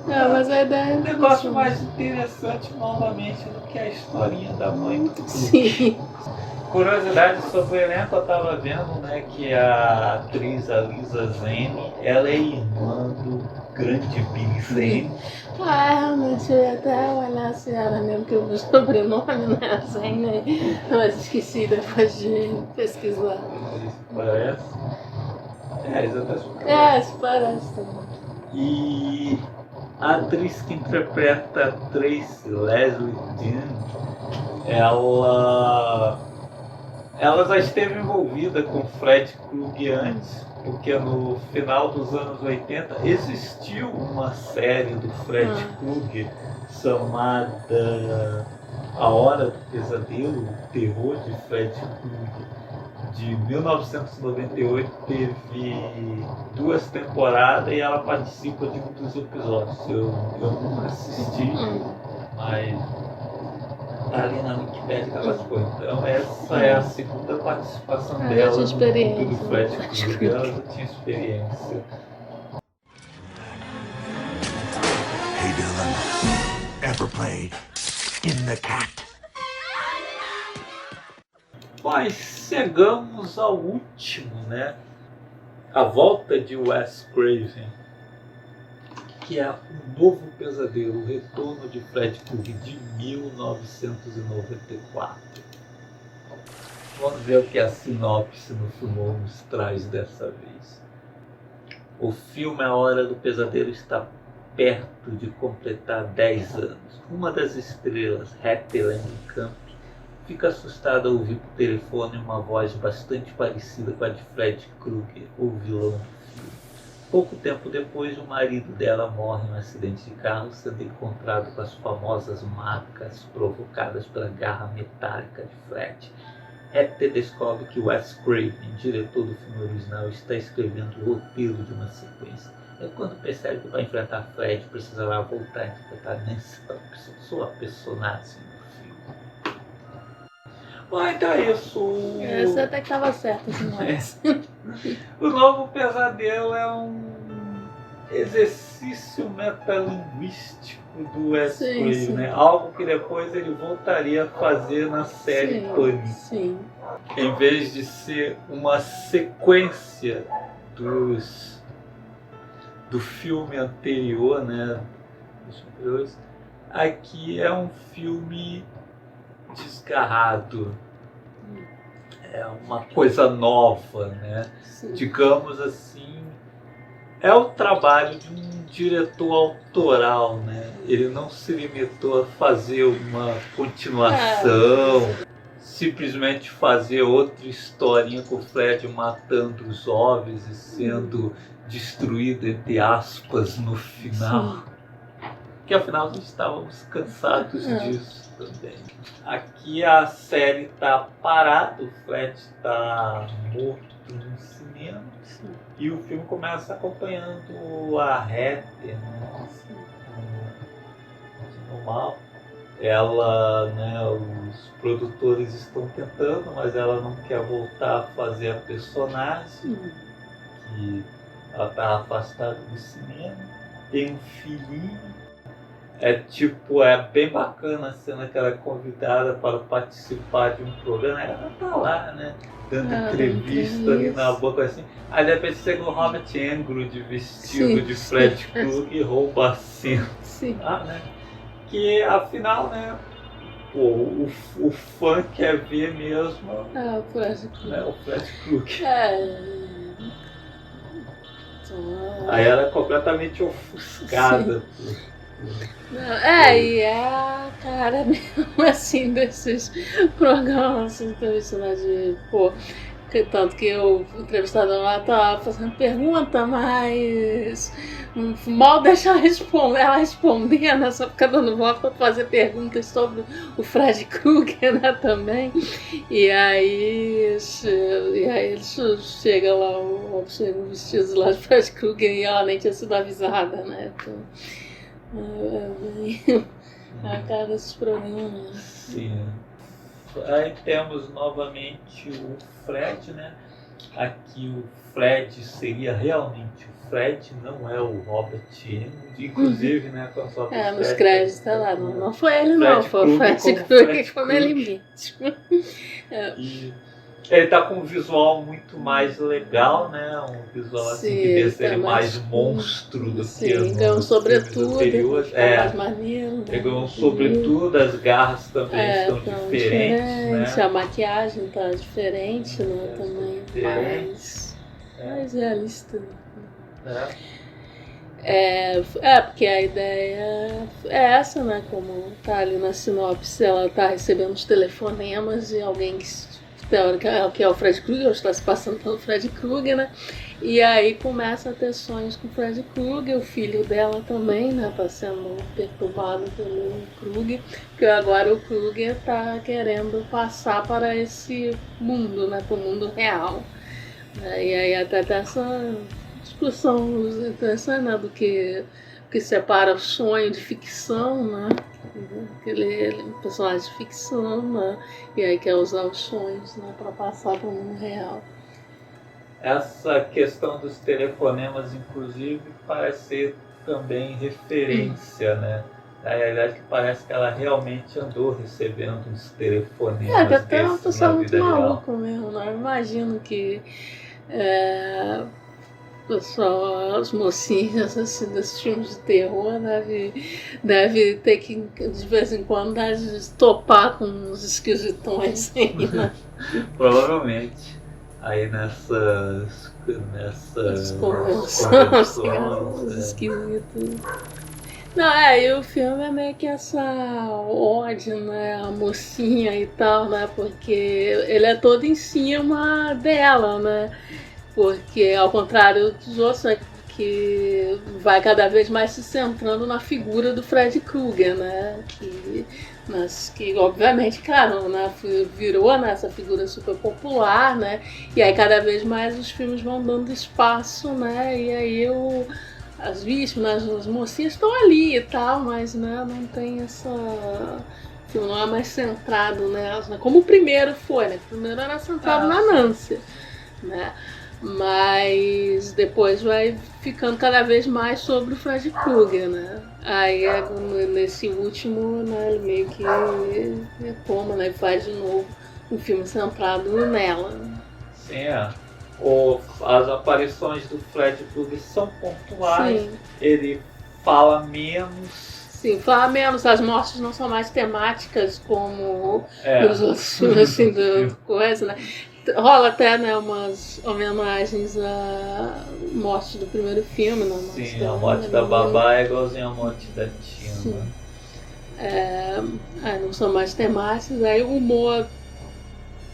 Mas a ideia é um negócio mais interessante novamente do que a historinha da mãe do Krueger. Sim. Curiosidade sobre o elenco, eu estava vendo, né, que a atriz Aliza Zane, ela é irmã do grande Billy Zane. Realmente eu ia até olhar se era mesmo que eu vi o sobrenome, né? Assim, né? Mas esqueci depois de pesquisar. Parece? Isso até Se parece também. E a atriz que interpreta a Tracy, Leslie Dean, ela já esteve envolvida com Fred Krueger antes, porque no final dos anos 80 existiu uma série do Fred Krueger chamada A Hora do Pesadelo, o terror de Fred Krueger, de 1998, teve 2 temporadas e ela participa de um dos episódios. Eu nunca assisti, mas ali na Wikipedia que ela ficou. Então essa é a segunda participação dela no mundo do Fred Krueger. Ela já tinha experiência. Hey Dylan, ever play in the cat? Mas chegamos ao último, né? A volta de Wes Craven, que é um novo pesadelo, o retorno de Fred Krueger de 1994. Vamos ver o que a sinopse no filme nos traz dessa vez. O filme A Hora do Pesadelo está perto de completar 10 anos. Uma das estrelas, Hattie Langenkamp, fica assustada ao ouvir por telefone uma voz bastante parecida com a de Fred Krueger, o vilão do filme. Pouco tempo depois, o marido dela morre em um acidente de carro, sendo encontrado com as famosas marcas provocadas pela garra metálica de Fred. Hattie descobre que Wes Craven, diretor do filme original, está escrevendo o roteiro de uma sequência. É quando percebe que para enfrentar Fred precisará voltar a interpretar Nancy Thompson, sua personagem no filme. Mas então é isso. Você até que estava certo demais. O Novo Pesadelo é um exercício metalinguístico do Wes Craven, né? Algo que depois ele voltaria a fazer na série Pânico. Sim. Em vez de ser uma sequência do filme anterior, né? Aqui é um filme desgarrado. É uma coisa nova, né? Digamos assim, é o trabalho de um diretor autoral, né? Ele não se limitou a fazer uma continuação, simplesmente fazer outra historinha com o Fred matando os jovens e sendo destruído, entre aspas, no final. Que afinal nós estávamos cansados disso também. Aqui a série está parada, o Fred está morto no cinema. E o filme começa acompanhando a Hattie, né? Normal. Ela, né, os produtores estão tentando, mas ela não quer voltar a fazer a personagem, que ela está afastada do cinema. Tem um filhinho. É bem bacana a cena que ela é convidada para participar de um programa. Ela tá lá, né? Dando entrevista ali na boca assim. Aí de repente chega o Robert Englund vestido de Fred Krueger e rouba a cena. Né? Que afinal, né? O fã quer ver mesmo o Fred Krueger. Né, o Fred Krueger. Aí ela é completamente ofuscada. E é a cara mesmo assim desses programas internacionais de tanto que o entrevistado lá tá fazendo pergunta, mas mal deixa ela responder, né? Só fica dando voz para fazer perguntas sobre o Fred Krueger, né, também. E aí eles chegam lá, chegam vestidos lá de Fred Krueger e ela nem tinha sido avisada, né? Então, a cara desses programas. Sim. Aí temos novamente o Fred, né? Aqui o Fred seria realmente o Fred não é o Robert Englund, inclusive, né, com a sua Nos créditos tá lá, não foi ele não, Fred foi o Fred Krueger Krueger como Krueger. ele mesmo. E ele tá com um visual muito mais legal, né? Um visual assim Sim, que deixa tá ele mais mais- monstro do que Sim, ganhou um nos sobretudo, filmes anteriores. tá mais maneiro. Né? Ele ganhou um sobretudo, as garras também estão tão diferentes, né? A maquiagem tá diferente, né? Também diferente. mais realista. Né? Porque a ideia é essa, né? Como tá ali na sinopse, ela tá recebendo os telefonemas de alguém que é o Fred Krueger, ou está se passando pelo Fred Krueger, né? E aí começa a ter sonhos com o Fred Krueger, o filho dela também, né? Tá sendo perturbado pelo Krueger, porque agora o Krueger tá querendo passar para esse mundo, né? Para o mundo real. E aí até tem essa discussão interessante, né? Do que separa o sonho de ficção, né? Ele é um personagem de ficção, né? E aí quer usar os sonhos, né, para passar para o mundo real. Essa questão dos telefonemas, inclusive, parece ser também referência, né? Na realidade, parece que ela realmente andou recebendo uns telefonemas Até uma desses pessoa na muito vida real. maluca mesmo, né? Eu imagino que pessoal, as mocinhas assim, desses filmes de terror deve ter que de vez em quando topar com uns esquisitões aí, né? Provavelmente. Aí nessas convenções esquisitas. Não, e o filme é meio que essa ode, né, a mocinha e tal, né, porque ele é todo em cima dela, né, porque ao contrário dos outros, né, que vai cada vez mais se centrando na figura do Fred Krueger, né, que obviamente, claro, né, virou, né, essa figura super popular, né, e aí cada vez mais os filmes vão dando espaço, né, e aí as vítimas, as mocinhas estão ali e tal, mas, né, não tem essa... O filme não é mais centrado nelas, né, como o primeiro foi, né, o primeiro era centrado na Nancy, né, mas depois vai ficando cada vez mais sobre o Fred Krueger, né? Aí nesse último, né, ele meio que retoma, né, e faz de novo um filme centrado nela. Sim, as aparições do Fred Krueger são pontuais. Sim. Ele fala menos. Sim, fala menos, as mortes não são mais temáticas como os outros filmes, assim, do coisa, né? Rola até, né, umas homenagens à morte do primeiro filme, né? Sim, a morte da babá é igualzinho a morte da Tina. Sim. Não são mais temáticos, aí o humor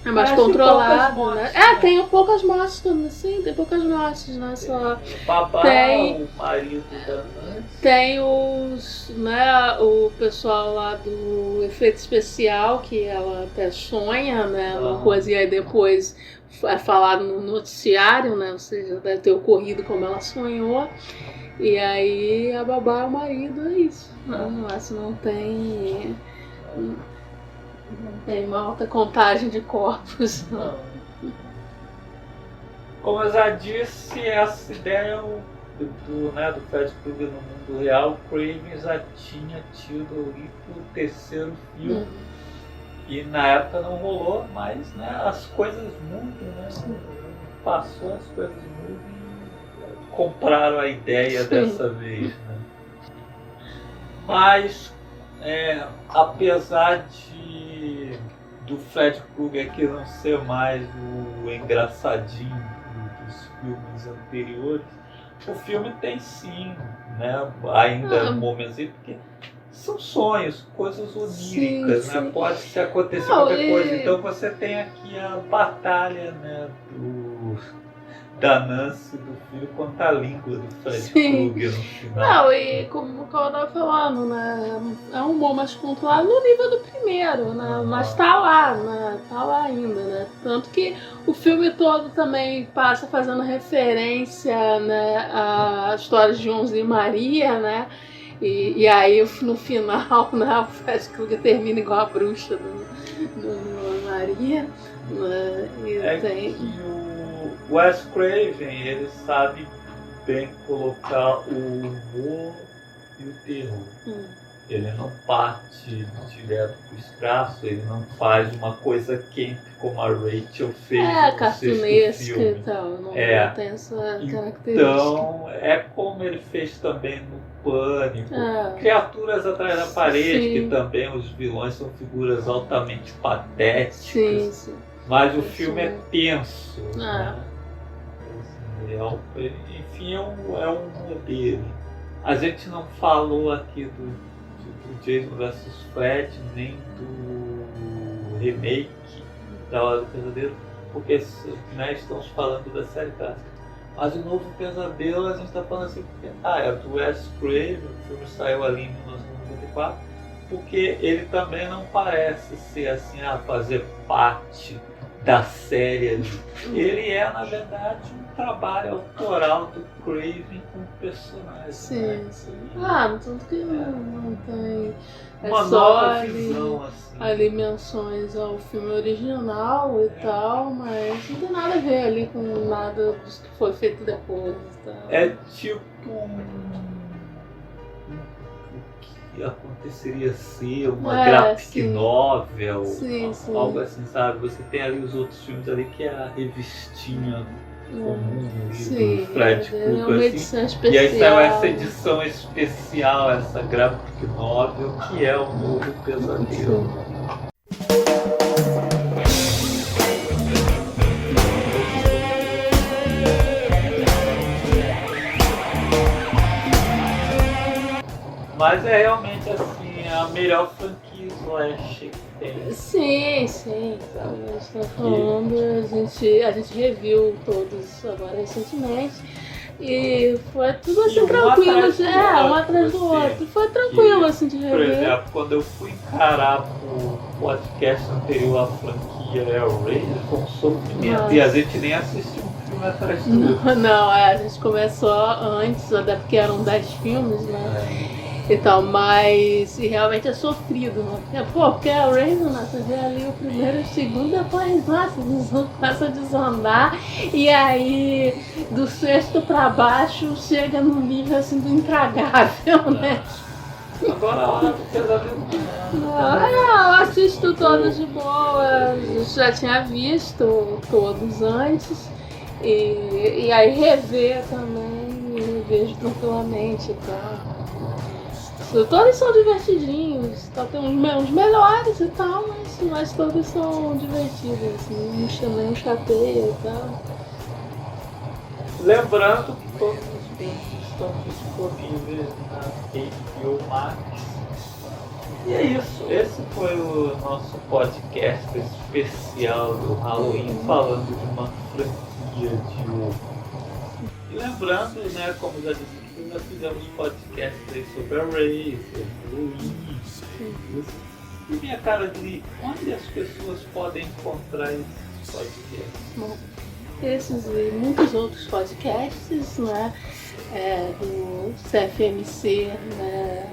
é mais controlado, mortes, né? Tem poucas mortes também, sim, tem poucas mortes, né? Só babá, tem, o marido da Nancy. Tem o pessoal lá do efeito especial, que ela até sonha, né? Uma coisa, e aí depois é falado no noticiário, né? Ou seja, deve ter ocorrido como ela sonhou. E aí a babá é o marido, é isso. Não tem uma alta contagem de corpos. Não. Como eu já disse, essa ideia do Fred Krueger no mundo real, o Craven já tinha tido ali pro terceiro filme. E na época não rolou, mas, né, as coisas mudam, né? Passou, as coisas mudam e compraram a ideia dessa vez, né? Mas, apesar do Fred Krueger aqui não ser mais o engraçadinho dos filmes anteriores, o filme tem sim, né, ainda momentos, porque são sonhos, coisas oníricas, sim, né? sim. Pode se acontecer qualquer coisa. Então você tem aqui a batalha, né, da Nancy, do filho, contra a língua do Fred Krueger no final. E como o Carl estava falando, né, é um humor mais controlado no nível do primeiro, né, mas tá lá, né, tá lá ainda, né, tanto que o filme todo também passa fazendo referência, né, à história de João e Maria, né, e aí no final, né, o Fred Krueger termina igual a bruxa do Maria, né, que o Wes Craven, ele sabe bem colocar o humor e o terror. Ele não parte direto pro escraço, ele não faz uma coisa camp como a Rachel fez no sexto cartunesca filme. e tal, não tem essa característica. Então, é como ele fez também no Pânico. Criaturas atrás da parede, Sim. que também os vilões são figuras altamente patéticas. Sim. Mas o filme é tenso. Né? Assim, enfim, é um modelo. A gente não falou aqui do Jason vs Fred, nem do remake da Hora do Pesadelo, porque estamos falando da série clássica. Mas o Novo Pesadelo a gente está falando assim, porque é do Wes Craven, o filme saiu ali em 1994, porque ele também não parece ser assim, fazer parte da série ali. Ele é, na verdade, um trabalho autoral do Craven com o personagem. Sim. Tanto que não tem. Uma só nova visão, assim. Ali menções ao filme original e tal, mas não tem nada a ver ali com nada dos que foi feito depois. Tá? É tipo o que aconteceria ser uma graphic novel, algo assim, sabe? Você tem ali os outros filmes ali que é a revistinha comum do Fred Krueger, assim. E aí saiu essa edição especial, essa graphic novel, que é o Novo Pesadelo. Mas é realmente assim, a melhor franquia slash que tem. Sim. A gente tá falando, a gente reviu todos agora recentemente. E foi tudo assim tranquilo, um atrás do outro. Foi tranquilo assim de rever. Por exemplo, quando eu fui encarar o podcast anterior à franquia Hellraiser, foi um sofrimento. E a gente nem assistiu um filme atrás do outro. Não, a gente começou antes, até porque eram 10 filmes, né? Então, mas realmente é sofrido, né? Porque a Hellraiser, você vê ali o primeiro e o segundo, depois, começa a desandar, e aí do sexto pra baixo chega num nível assim do intragável, né? Agora a Hora do Pesadelo. Eu assisto todos de boa, já tinha visto todos antes, e aí rever também, eu vejo tranquilamente, tá? Todos são divertidinhos, tem uns melhores e tal, mas todos são divertidos, assim, não chateia e tal. Lembrando que todos os filmes estão disponíveis na HBO Max. E é isso, esse foi o nosso podcast especial do Halloween, falando de uma franquia de horror. E lembrando, né, como já disse, nós fizemos podcasts aí sobre a Razer, Luiz. E minha cara de onde as pessoas podem encontrar esses podcasts? Bom, esses e muitos outros podcasts, né, do CFMC, né,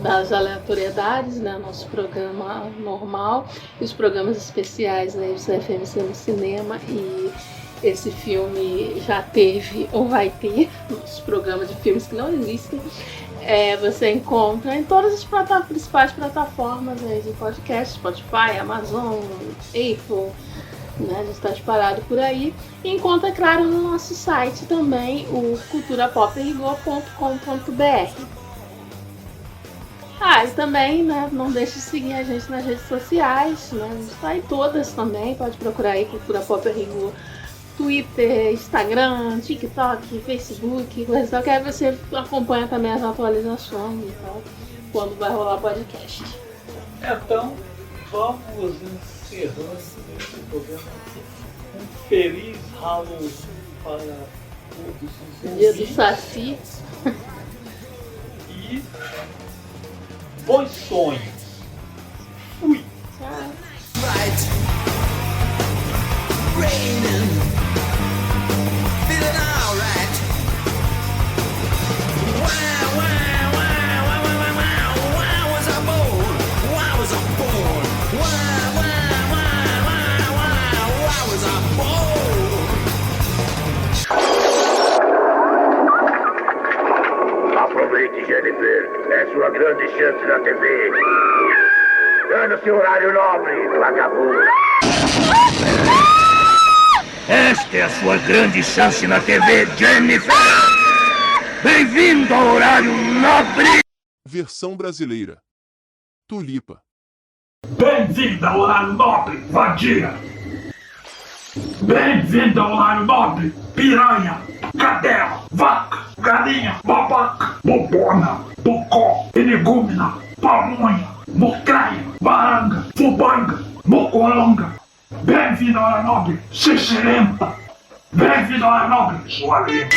das aleatoriedades, né, nosso programa normal, e os programas especiais, né, do CFMC no cinema, e esse filme já teve ou vai ter nos programas de filmes que não existem. Você encontra em todas as principais plataformas aí de podcast, Spotify, Amazon, Apple, né? Já está disparado por aí. E encontra, claro, no nosso site também, o culturapoprigor.com.br. E também, né, não deixe de seguir a gente nas redes sociais, né? A gente está em todas também, pode procurar aí Cultura Pop Rigor, Twitter, Instagram, TikTok, Facebook, coisa e tal, que aí você acompanha também as atualizações e tal, quando vai rolar podcast. Então, vamos encerrando esse programa aqui. Um feliz Halloween para todos os Dia do Saci. E bons sonhos. Fui. Tchau. Feeling alright. Why was I born? Why was I born? Why was I born? grande chance na TV. Dando-se horário nobre, vagabundo. Esta é a sua grande chance na TV, Jennifer. Bem-vindo ao horário nobre. Versão brasileira. Tulipa. Bem-vindo ao horário nobre, vadia. Bem-vindo ao horário nobre, piranha, cadela, vaca, galinha, babaca, bobona, bocó, energúmena, pamonha, mocraia, baranga, fubanga, mocolonga. Bem-vindo ao horário nobre, xixirenta. Bem-vindo ao horário nobre, sua linda.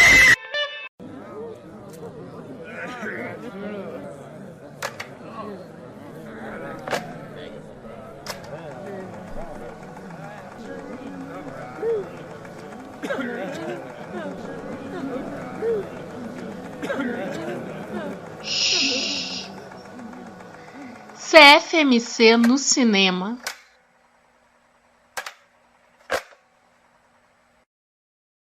CFMC no cinema.